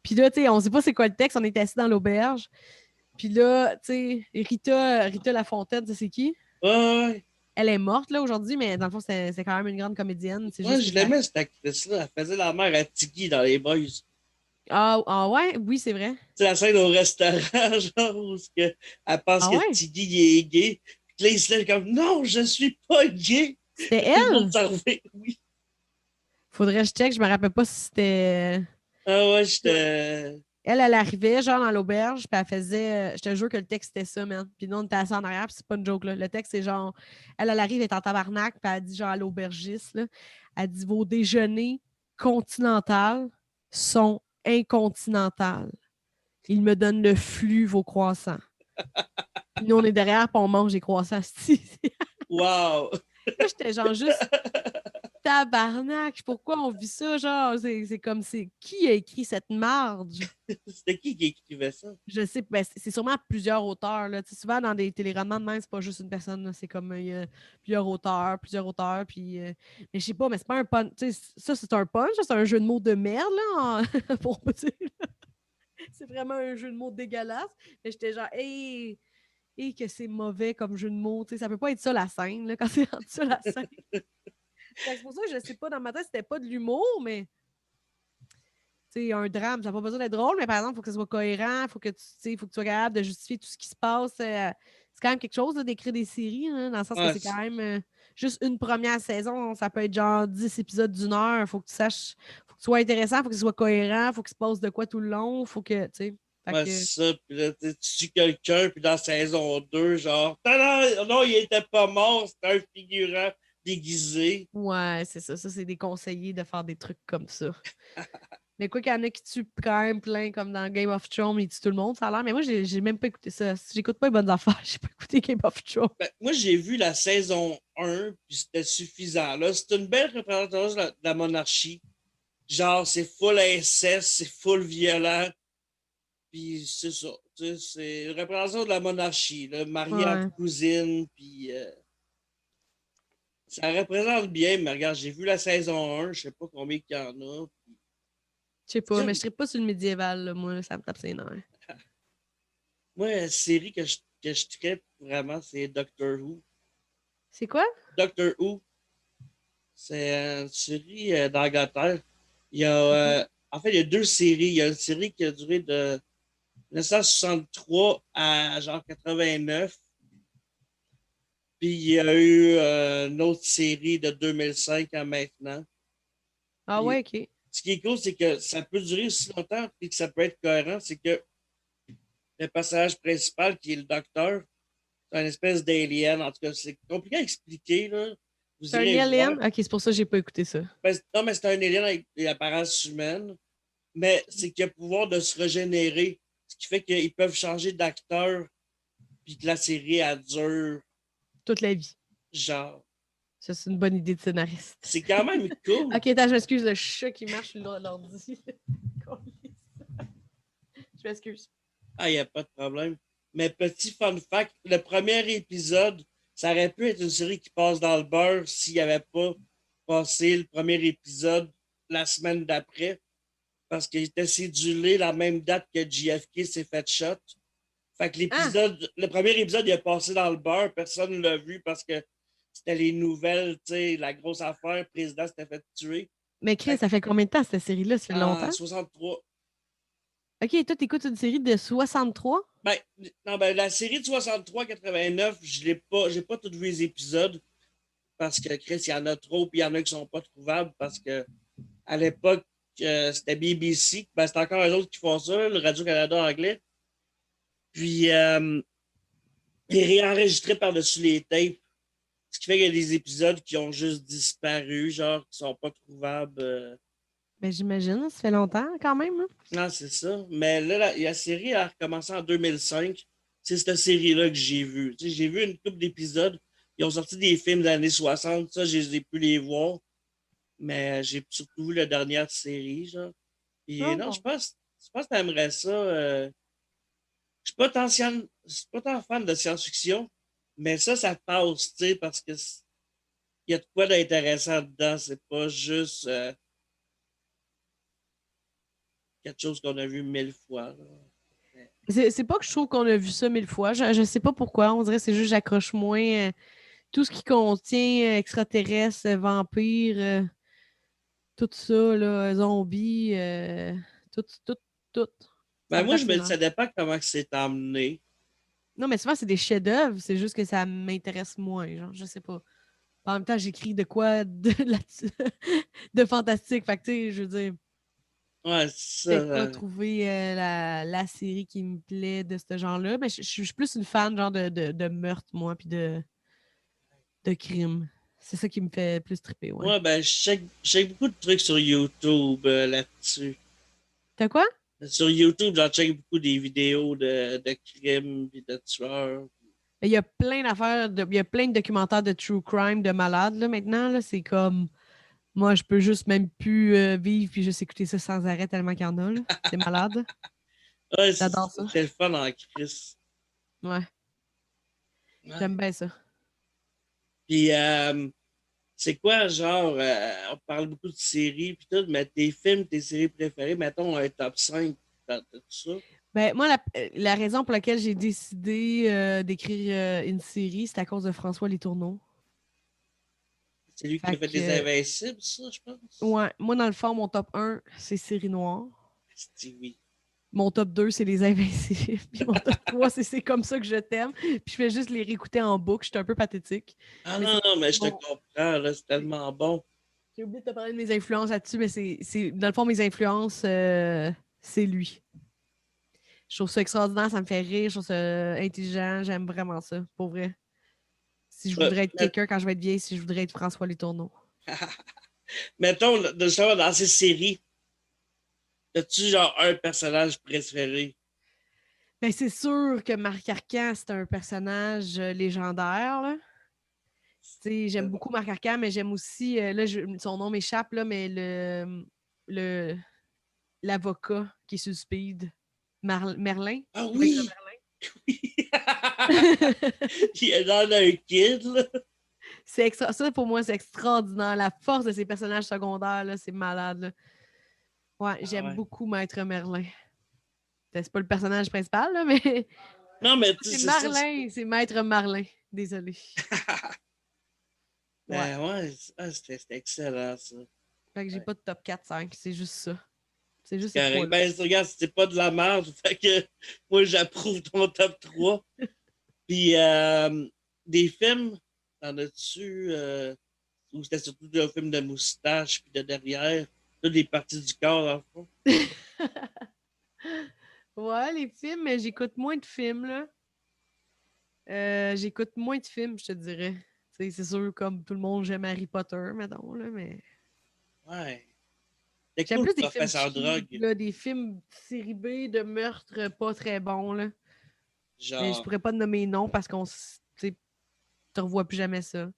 Speaker 2: Puis là, tu sais, on ne sait pas c'est quoi le texte, on est assis dans l'auberge. Puis là, tu sais, Rita Lafontaine, tu sais c'est qui?
Speaker 1: Ouais,
Speaker 2: Elle est morte là aujourd'hui, mais dans le fond, c'est quand même une grande comédienne. C'est
Speaker 1: ouais,
Speaker 2: juste que
Speaker 1: je
Speaker 2: ça.
Speaker 1: l'aimais, cette actrice-là. Elle faisait la mère à Tiggy dans les Boys. Tu
Speaker 2: Ouais, oui, c'est vrai.
Speaker 1: sais, la scène au restaurant, genre, où elle pense
Speaker 2: Ah
Speaker 1: que
Speaker 2: ouais?
Speaker 1: Tiggy il est gay. Puis là, il se lève comme, non, je suis pas gay.
Speaker 2: C'était
Speaker 1: Tout le monde
Speaker 2: elle?
Speaker 1: s'en revient, oui.
Speaker 2: Faudrait que je check, je me rappelle pas si c'était.
Speaker 1: Ah ouais, j'étais.
Speaker 2: Elle arrivait, genre, dans l'auberge, puis elle faisait. Je te jure que le texte, c'était ça, man. Puis nous, on était assis en arrière, puis c'est pas une joke, là. Le texte, c'est genre. Elle arrive, elle est en tabarnak, puis elle dit, genre, à l'aubergiste, là. Elle dit, vos déjeuners continentales sont incontinentales. Ils me donnent le flux, vos croissants. Puis nous, on est derrière, puis on mange les croissants.
Speaker 1: Wow!
Speaker 2: Là, j'étais genre juste tabarnak, pourquoi on vit ça? Genre, c'est comme c'est qui a écrit cette marge?
Speaker 1: C'était qui écrivait ça?
Speaker 2: Je sais, ben, c'est sûrement plusieurs auteurs. Là. Tu sais, souvent, dans des téléromans de même, c'est pas juste une personne. Là. C'est comme il y a plusieurs auteurs. Puis, mais je sais pas, mais c'est pas un punch. Tu sais, ça, c'est un punch, ça, c'est un jeu de mots de merde, là, pour me dire. C'est vraiment un jeu de mots dégueulasse. Mais j'étais genre, hey, que c'est mauvais comme jeu de mots. Tu sais, ça peut pas être ça la scène, là, quand c'est rendu ça la scène. C'est pour ça que je sais pas, dans ma tête, c'était pas de l'humour, mais un drame, ça n'a pas besoin d'être drôle, mais par exemple, il faut que ce soit cohérent, il faut que tu sois capable de justifier tout ce qui se passe. C'est quand même quelque chose là, d'écrire des séries, hein, dans le sens que
Speaker 1: Ouais,
Speaker 2: c'est quand même juste une première saison, ça peut être genre 10 épisodes d'1 heure. Il faut que tu saches, faut que tu sois intéressant, il faut que ce soit cohérent, il faut qu'il se passe de quoi tout le long, il faut que, tu sais. Fait
Speaker 1: ouais,
Speaker 2: que,
Speaker 1: c'est ça. Puis là, tu tues quelqu'un, puis dans saison 2, genre, non, non, non, il était pas mort, c'était un figurant déguisé.
Speaker 2: ouais, c'est ça. Ça, c'est déconseillé de faire des trucs comme ça. Mais quoi qu'il y en a qui tuent quand même plein, comme dans Game of Thrones, ils tuent tout le monde, ça a l'air. Mais moi, j'ai même pas écouté ça. J'écoute pas les bonnes affaires. J'ai pas écouté Game of Thrones.
Speaker 1: Ben, moi, j'ai vu la saison 1, puis c'était suffisant. Là, c'est une belle représentation de la monarchie. Genre, c'est full inceste, c'est full violent. Puis c'est ça. Tu sais, c'est une représentation de la monarchie, là, marié entre
Speaker 2: Ouais.
Speaker 1: cousines, puis ça représente bien, mais regarde, j'ai vu la saison 1, je sais pas combien il y en a.
Speaker 2: Je sais pas, mais je
Speaker 1: Puis,
Speaker 2: serais pas sur le médiéval, là, moi, ça me tape ses nerfs.
Speaker 1: moi, la série que je traite vraiment, c'est Doctor Who.
Speaker 2: C'est quoi?
Speaker 1: Doctor Who, c'est une série d'Angleterre. Il y a, en fait, il y a deux séries. Il y a une série qui a duré de 1963 à genre 89. Puis il y a eu une autre série de 2005 à maintenant.
Speaker 2: Ah
Speaker 1: Puis
Speaker 2: ouais, ok.
Speaker 1: ce qui est cool, c'est que ça peut durer aussi longtemps et que ça peut être cohérent. C'est que le personnage principal, qui est le docteur, c'est une espèce d'alien. En tout cas, c'est compliqué à expliquer, là. Vous
Speaker 2: C'est un
Speaker 1: irez voir.
Speaker 2: alien? Ok, c'est pour ça que j'ai pas écouté ça.
Speaker 1: Ben, non, mais c'est un alien avec des apparences humaines, mais c'est qu'il a le pouvoir de se régénérer, ce qui fait qu'ils peuvent changer d'acteur, puis que la série, elle dure,
Speaker 2: Toute la vie.
Speaker 1: genre.
Speaker 2: Ça, c'est une bonne idée de scénariste.
Speaker 1: C'est quand même cool.
Speaker 2: Ok, attends, je m'excuse, le chat qui marche sur l'ordi. Je m'excuse.
Speaker 1: Ah, il n'y a pas de problème. Mais petit fun fact, le premier épisode, ça aurait pu être une série qui passe dans le beurre s'il n'y avait pas passé le premier épisode la semaine d'après, parce qu'il était cédulé la même date que JFK s'est fait shot. Fait que
Speaker 2: Ah!
Speaker 1: le premier épisode, il est passé dans le beurre, personne ne l'a vu parce que c'était les nouvelles, tu sais, la grosse affaire, le président s'était fait tuer.
Speaker 2: Mais Chris,
Speaker 1: Fait
Speaker 2: ça fait combien de temps cette série-là? Ça fait
Speaker 1: en
Speaker 2: longtemps?
Speaker 1: 63.
Speaker 2: Ok, toi, t'écoutes une série de 63?
Speaker 1: Ben, non, ben, la série de 63-89, j'ai pas tous vu les épisodes parce que Chris, il y en a trop, puis il y en a qui sont pas trouvables parce que à l'époque, c'était BBC, ben, c'est encore eux autres qui font ça, le Radio-Canada anglais. Puis, ils réenregistraient par-dessus les tapes. Ce qui fait qu'il y a des épisodes qui ont juste disparu, genre, qui sont pas trouvables.
Speaker 2: Ben, j'imagine, ça fait longtemps quand même. Hein?
Speaker 1: Non, c'est ça. Mais là, la série a recommencé en 2005. C'est cette série-là que j'ai vue. Tu sais, j'ai vu une couple d'épisodes. Ils ont sorti des films des années 60. Ça, j'ai pu les voir. Mais j'ai surtout vu la dernière série, genre. Et
Speaker 2: Ah
Speaker 1: non,
Speaker 2: bon.
Speaker 1: je pense que t'aimerais ça. Je suis pas tant fan de science-fiction, mais ça passe, tu sais, parce que il y a de quoi d'intéressant dedans. C'est pas juste quelque chose qu'on a vu 1000 fois, là.
Speaker 2: C'est pas que je trouve qu'on a vu ça 1000 fois. Je sais pas pourquoi. On dirait que c'est juste que j'accroche moins tout ce qui contient extraterrestres, vampires, tout ça, là, zombies, tout, tout, tout. Ça
Speaker 1: Ben
Speaker 2: me
Speaker 1: moi,
Speaker 2: fascine.
Speaker 1: ça dépend comment c'est emmené.
Speaker 2: Non, mais souvent, c'est des chefs-d'œuvre. C'est juste que ça m'intéresse moins. Genre, je sais pas. En même temps, j'écris de quoi de fantastique. Fait que, tu sais, je veux dire,
Speaker 1: Ouais, c'est
Speaker 2: peut-être
Speaker 1: ça.
Speaker 2: pas trouver la série qui me plaît de ce genre-là. Mais je suis plus une fan, genre, de meurtre, moi, puis de crime. C'est ça qui me fait plus triper, ouais.
Speaker 1: Moi, ben, je check beaucoup de trucs sur YouTube là-dessus.
Speaker 2: T'as quoi?
Speaker 1: Sur YouTube, j'en check beaucoup des vidéos de crimes et de tueurs.
Speaker 2: Il y a plein d'affaires, il y a plein de documentaires de true crime de malades, là, maintenant. Là, c'est comme, moi, je peux juste même plus vivre puis juste écouter ça sans arrêt tellement qu'il y en a, là. C'est malade.
Speaker 1: Ouais,
Speaker 2: J'adore ça.
Speaker 1: c'est le fun en Chris.
Speaker 2: Ouais,
Speaker 1: Ouais.
Speaker 2: j'aime bien ça.
Speaker 1: Puis, c'est quoi, genre, on parle beaucoup de séries puis tout, mais tes films, tes séries préférées, mettons un top 5 dans tout ça.
Speaker 2: Ben, moi, la raison pour laquelle j'ai décidé d'écrire une série, c'est à cause de François Letourneau.
Speaker 1: C'est lui qui
Speaker 2: Fait
Speaker 1: a fait des
Speaker 2: que,
Speaker 1: Invincibles, ça, je pense.
Speaker 2: ouais, moi, dans le fond, mon top 1, c'est Série Noire.
Speaker 1: C'est oui.
Speaker 2: Mon top 2, c'est Les Invincibles. Puis mon top 3, c'est Comme ça que je t'aime. Puis je fais juste les réécouter en boucle. Je suis un peu pathétique.
Speaker 1: Ah
Speaker 2: Mais
Speaker 1: non,
Speaker 2: c'est
Speaker 1: non, mais je te
Speaker 2: bon.
Speaker 1: comprends, là, c'est tellement bon.
Speaker 2: J'ai oublié de te parler de mes influences là-dessus, mais dans le fond, mes influences, c'est lui. Je trouve ça extraordinaire, ça me fait rire, je trouve ça intelligent, j'aime vraiment ça, pour vrai. Si je voudrais être
Speaker 1: Mais-
Speaker 2: quelqu'un quand je vais être vieille, si je voudrais être François Letourneau.
Speaker 1: mettons, justement, dans ces séries, as-tu genre un personnage préféré?
Speaker 2: Ben, c'est sûr que Marc Arcan, c'est un personnage légendaire, là. Tu sais, j'aime beaucoup Marc Arcan, mais j'aime aussi, là, son nom m'échappe, là, mais le l'avocat qui est sur le speed, Merlin,
Speaker 1: Ah
Speaker 2: Maître
Speaker 1: oui! Il est dans un kid, là.
Speaker 2: Ça, pour moi, c'est extraordinaire. La force de ces personnages secondaires, là, c'est malade, là. Ouais,
Speaker 1: Ah
Speaker 2: j'aime
Speaker 1: ouais.
Speaker 2: beaucoup Maître Merlin. C'est pas le personnage principal, là, mais
Speaker 1: Non, mais tu sais,
Speaker 2: c'est
Speaker 1: c'est ça.
Speaker 2: Marlin, c'est Maître Marlin. Désolé. Ouais.
Speaker 1: Ben ouais, c'était excellent, ça.
Speaker 2: Fait que j'ai
Speaker 1: Ouais.
Speaker 2: pas de top 4-5, c'est juste ça. C'est juste
Speaker 1: C'est
Speaker 2: ces
Speaker 1: correct.
Speaker 2: trois-là.
Speaker 1: Ben, regarde, c'était pas de la merde. Fait que moi, j'approuve ton top 3. Puis, des films, t'en as-tu où c'était surtout un film de moustache puis de derrière? Toutes les parties du corps, dans le fond.
Speaker 2: Ouais, les films, mais j'écoute moins de films, là. J'écoute moins de films, je te dirais. C'est sûr, comme tout le monde, j'aime Harry Potter, mettons, là, mais...
Speaker 1: Ouais. C'est
Speaker 2: J'aime
Speaker 1: cool,
Speaker 2: plus des films
Speaker 1: professeur
Speaker 2: cheap,
Speaker 1: Drogue.
Speaker 2: là, des films série B de meurtres pas très bons, là. Mais je
Speaker 1: Genre,
Speaker 2: pourrais pas te nommer non parce tu te revois plus jamais ça.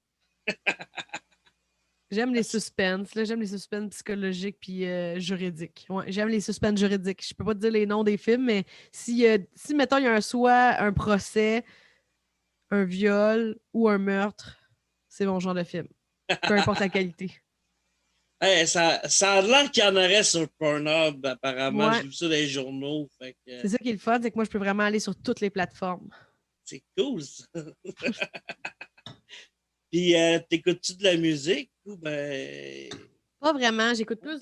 Speaker 2: J'aime les suspens, là, j'aime les suspens psychologiques puis juridiques. Ouais, j'aime les suspens juridiques. Je peux pas te dire les noms des films, mais si mettons, il y a soit un procès, un viol ou un meurtre, c'est mon genre de film. Peu importe la qualité.
Speaker 1: hey, ça a l'air qu'il y en aurait sur Pornhub, apparemment.
Speaker 2: Ouais,
Speaker 1: J'ai vu ça dans les journaux. Fait que
Speaker 2: c'est ça qui est le fun, c'est que moi, je peux vraiment aller sur toutes les plateformes.
Speaker 1: c'est cool, ça. Puis, t'écoutes-tu de la musique ou ben,
Speaker 2: Pas vraiment, j'écoute plus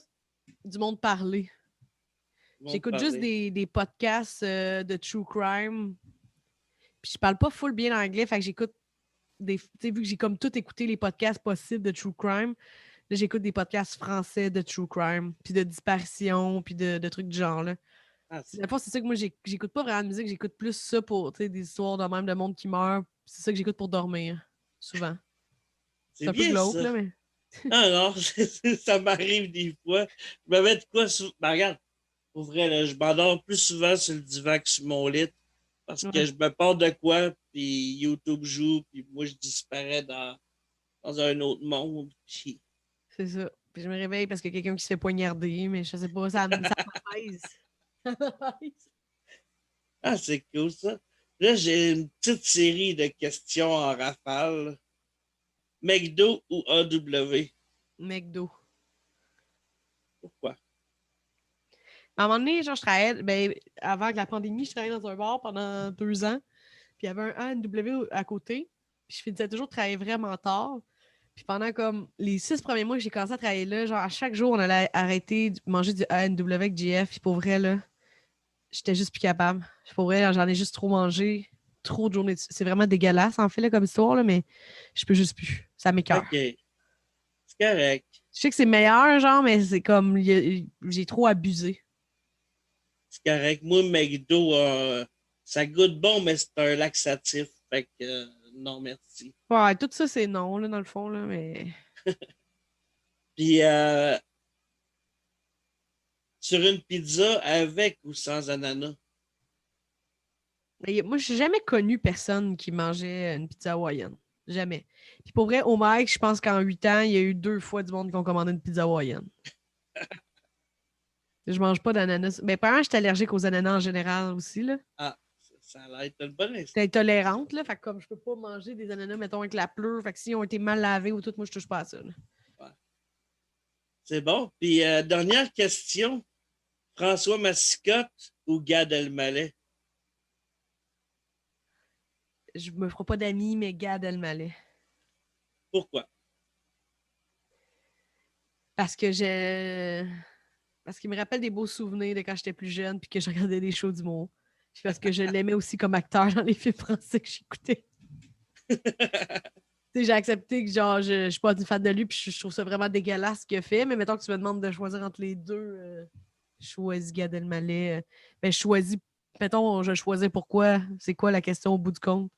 Speaker 2: du monde parler.
Speaker 1: ils vont te
Speaker 2: J'écoute juste
Speaker 1: parler?
Speaker 2: des podcasts de true crime. Puis je parle pas full bien anglais, fait que j'écoute tu sais, vu que j'ai comme tout écouté les podcasts possibles de true crime, là, j'écoute des podcasts français de true crime, puis de disparition, puis de trucs du genre, là.
Speaker 1: Ah,
Speaker 2: Dans le fond, c'est ça que moi, j'écoute pas vraiment de musique, j'écoute plus ça pour, tu sais, des histoires de même de monde qui meurt. C'est ça que j'écoute pour dormir, souvent.
Speaker 1: c'est
Speaker 2: C'est un peu
Speaker 1: bien,
Speaker 2: glauque,
Speaker 1: ça.
Speaker 2: là, mais...
Speaker 1: Ah non, ça m'arrive des fois. Je me mets de quoi Ben, regarde, pour vrai, là, je m'endors plus souvent sur le divan que sur mon lit parce que
Speaker 2: Ouais,
Speaker 1: je me pars de quoi, puis YouTube joue, puis moi, je disparais dans un autre monde. Puis...
Speaker 2: c'est ça. Puis je me réveille parce qu'il y a quelqu'un qui se fait poignarder, mais je sais pas, ça m'apaise. Ça m'apaise.
Speaker 1: Ah, c'est cool, ça. Là, j'ai une petite série de questions en rafale. McDo ou AW?
Speaker 2: McDo.
Speaker 1: Pourquoi?
Speaker 2: À un moment donné, genre, je travaillais, ben, avant que la pandémie, je travaillais dans un bar pendant 2 ans. Puis il y avait un A&W à côté. Puis je finissais toujours de travailler vraiment tard. Puis pendant comme les 6 premiers mois que j'ai commencé à travailler là, genre à chaque jour, on allait arrêter de manger du A&W avec GF. Puis pour vrai, là, j'étais juste plus capable. Pour vrai, j'en ai juste trop mangé. Trop de journées. C'est vraiment dégueulasse, en fait, là, comme histoire, là, mais je peux juste plus. Ça m'écoeure.
Speaker 1: OK, c'est correct.
Speaker 2: Je sais que c'est meilleur, genre, mais c'est comme, j'ai trop abusé.
Speaker 1: C'est correct. Moi, McDo, ça goûte bon, mais c'est un laxatif. Fait que non, merci.
Speaker 2: Ouais, tout ça, c'est non, là, dans le fond, là, mais...
Speaker 1: Puis, sur une pizza avec ou sans ananas?
Speaker 2: Moi, j'ai jamais connu personne qui mangeait une pizza hawaïenne. Jamais. Puis pour vrai, au Mike, je pense qu'en 8 ans, il y a eu 2 fois du monde qui ont commandé une pizza hawaïenne. Je mange pas d'ananas. Mais par exemple, je suis allergique aux ananas en général aussi, là.
Speaker 1: Ah, ça a l'air d'être une bonne
Speaker 2: Je suis intolérante, là. Fait que comme je peux pas manger des ananas, mettons, avec la pleure, fait que s'ils ont été mal lavés ou tout, moi, je touche pas à ça, là.
Speaker 1: ouais. C'est bon. Puis, dernière question. François Massicotte ou Gad Elmaleh?
Speaker 2: Je me ferai pas d'amis, mais Gad Elmaleh.
Speaker 1: Pourquoi?
Speaker 2: Parce que je... Parce qu'il me rappelle des beaux souvenirs de quand j'étais plus jeune puis que je regardais des shows d'humour. Puis parce que je l'aimais aussi comme acteur dans les films français que j'écoutais. Tu sais, j'ai accepté que genre je suis pas une fan de lui puis je trouve ça vraiment dégueulasse ce qu'il a fait, mais mettons que tu me demandes de choisir entre les deux, je choisis Gad Elmaleh. Ben, je choisis, mettons, je choisis pourquoi. C'est quoi la question au bout du compte?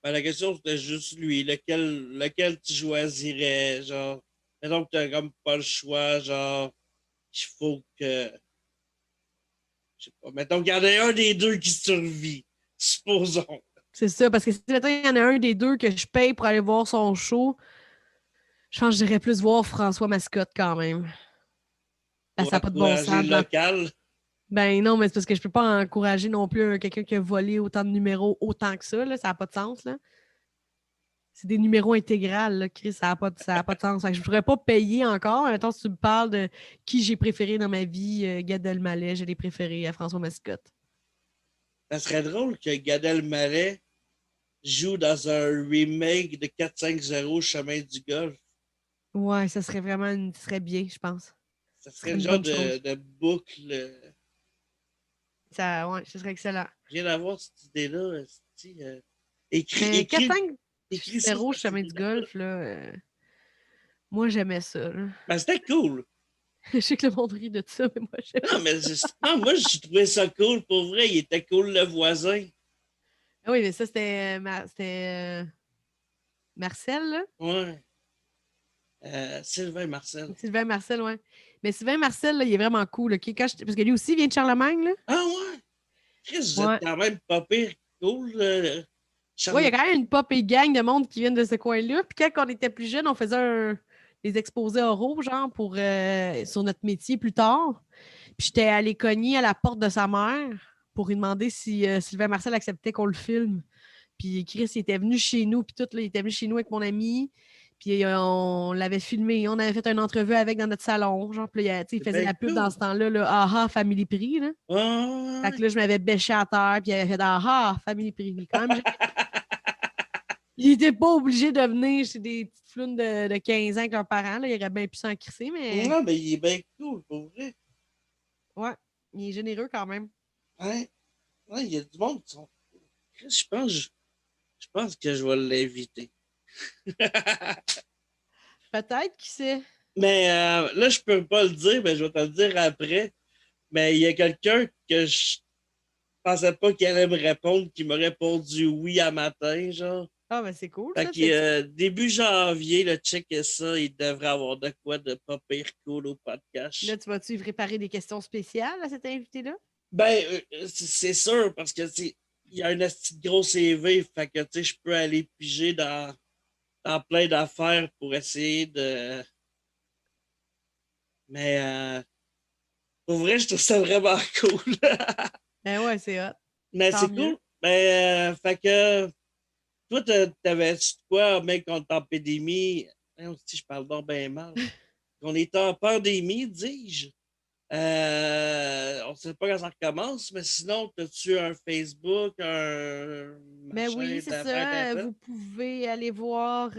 Speaker 1: Ben, la question, c'était juste lui. Lequel tu choisirais? Genre, mettons que tu n'as comme pas le choix. Genre, il faut que. Je sais pas. Mettons qu'il y en a un des deux qui survit. Supposons.
Speaker 2: C'est ça, parce que si mettons, il y en a un des deux que je paye pour aller voir son show, je pense que j'irais plus voir François Mascotte quand même. Ben,
Speaker 1: Pour
Speaker 2: ça n'a pas de bon
Speaker 1: encourager
Speaker 2: sens.
Speaker 1: le local.
Speaker 2: Ben non, mais c'est parce que je peux pas encourager non plus quelqu'un qui a volé autant de numéros autant que ça, là. Ça n'a pas de sens, là. C'est des numéros intégrales, là, Chris, ça a pas de sens. Fait que je ne pourrais pas payer encore. Attends, si tu me parles de qui j'ai préféré dans ma vie, Gad Elmaleh, je l'ai préféré à François Mascotte.
Speaker 1: Ça serait drôle que Gad Elmaleh joue dans un remake de 4-5-0 Chemin du Golf.
Speaker 2: Ouais, ça serait vraiment ça serait bien, je pense.
Speaker 1: Ça
Speaker 2: Ce
Speaker 1: serait
Speaker 2: serait
Speaker 1: le
Speaker 2: une
Speaker 1: genre
Speaker 2: bonne chose.
Speaker 1: de boucle.
Speaker 2: Ça, ouais, ce serait excellent.
Speaker 1: Je viens d'avoir cette idée-là. Écris,
Speaker 2: Mais
Speaker 1: écris,
Speaker 2: 4-5
Speaker 1: écris ça
Speaker 2: zéro
Speaker 1: dans cette
Speaker 2: chemin du
Speaker 1: idée-là.
Speaker 2: golf, là, moi, j'aimais ça, là.
Speaker 1: Ben, c'était cool.
Speaker 2: Je sais que le monde rit de ça, mais moi, j'aime
Speaker 1: Non, mais justement, moi, j'ai trouvé ça cool. Pour vrai, il était cool, le voisin.
Speaker 2: Ah oui, mais ça, c'était Marcel, là.
Speaker 1: Ouais. Sylvain Marcel.
Speaker 2: Sylvain Marcel, ouais. Mais Sylvain Marcel, là, il est vraiment cool. OK? Parce que lui aussi vient de Charlemagne, là.
Speaker 1: Ah ouais? Chris, vous êtes
Speaker 2: Ouais.
Speaker 1: quand même pas pire cool.
Speaker 2: Ouais, il y a
Speaker 1: Charles.
Speaker 2: quand même une pop et gang de monde qui viennent de ce coin-là. Puis quand on était plus jeunes, on faisait des exposés oraux, genre, sur notre métier plus tard. Puis j'étais allée cogner à la porte de sa mère pour lui demander si Sylvain Marcel acceptait qu'on le filme. Puis Chris, il était venu chez nous, puis tout, là, il était venu chez nous avec mon ami. Puis on l'avait filmé, on avait fait une entrevue avec dans notre salon. Genre, puis là, il
Speaker 1: C'est
Speaker 2: faisait
Speaker 1: bien
Speaker 2: la pub dans
Speaker 1: cool.
Speaker 2: ce temps-là, là, Aha, Family Prix. Là.
Speaker 1: Ouais, ouais,
Speaker 2: Fait
Speaker 1: ouais.
Speaker 2: que là, je m'avais bêché à terre, puis il avait fait Aha, Family Prix. Quand même, il était pas obligé de venir chez des petites flounes de 15 ans avec leurs parents. Là. Il aurait bien pu s'en crisser, mais
Speaker 1: Non, mais il est bien cool, pour vrai.
Speaker 2: ouais, il est généreux quand même.
Speaker 1: Ouais. Ouais, il y a du monde qui sont. Je pense que je vais l'inviter.
Speaker 2: Peut-être, qui sait.
Speaker 1: Mais là, je peux pas le dire, mais je vais te le dire après. Mais il y a quelqu'un que je pensais pas qu'il allait me répondre, qui m'a répondu oui à matin, genre.
Speaker 2: Ah, ben c'est cool,
Speaker 1: Fait
Speaker 2: ça.
Speaker 1: que début janvier, le check et ça, il devrait avoir de quoi de pas pire cool au
Speaker 2: Là,
Speaker 1: podcast.
Speaker 2: tu vas-tu préparer des questions spéciales à cet invité-là?
Speaker 1: Ben, c'est sûr, parce que il y a un petit gros CV, fait que tu sais, je peux aller piger dans plein d'affaires pour essayer de. Mais pour vrai, je trouve ça vraiment cool.
Speaker 2: Ben ouais, c'est hot.
Speaker 1: Mais
Speaker 2: Tant
Speaker 1: c'est
Speaker 2: mieux.
Speaker 1: cool. Mais fait que toi, t'avais-tu quoi, mec, contre en pandémie? Si je parle donc bien mal. On est en pandémie, dis-je. On ne sait pas quand ça recommence, mais sinon, as-tu un Facebook, un
Speaker 2: Ben
Speaker 1: machin
Speaker 2: oui, c'est
Speaker 1: d'affaires
Speaker 2: ça.
Speaker 1: d'internet?
Speaker 2: Vous pouvez aller voir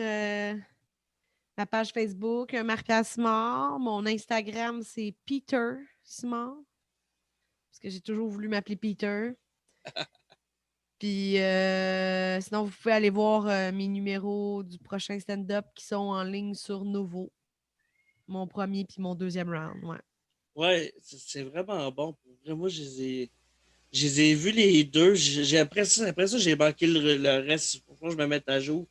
Speaker 2: ma page Facebook, Marie-Pierre Simard. Mon Instagram, c'est Peter Simard. Parce que j'ai toujours voulu m'appeler Peter. Puis sinon, vous pouvez aller voir mes numéros du prochain stand-up qui sont en ligne sur Novo. Mon premier puis mon deuxième round. Ouais.
Speaker 1: Ouais, c'est vraiment bon. Pour vrai, moi, je les ai vus les deux. Après ça, j'ai manqué le reste. Faut que je me mette à jour.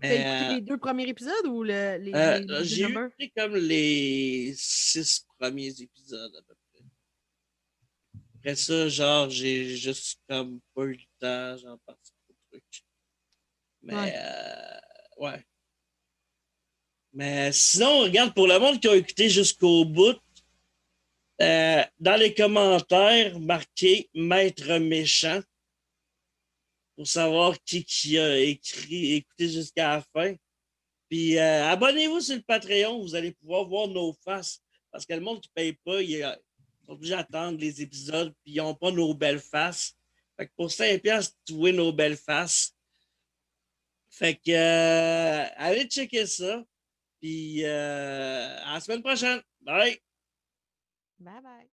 Speaker 2: Tu as écouté
Speaker 1: Mais
Speaker 2: les deux premiers épisodes ou les deux
Speaker 1: j'ai
Speaker 2: numbers?
Speaker 1: eu comme les 6 premiers épisodes à peu près. Après ça, genre, j'ai juste comme pas eu le temps, j'en passe trop de trucs. Mais
Speaker 2: Ouais.
Speaker 1: ouais. Mais sinon, regarde, pour le monde qui a écouté jusqu'au bout, dans les commentaires, marquez Maître Méchant pour savoir qui a écouté jusqu'à la fin. Puis abonnez-vous sur le Patreon, vous allez pouvoir voir nos faces. Parce que le monde qui ne paye pas, ils sont obligés d'attendre les épisodes, puis ils n'ont pas nos belles faces. Fait que pour 5$, tu vois nos belles faces. Fait que allez checker ça. Puis à la semaine prochaine. Bye!
Speaker 2: Bye bye.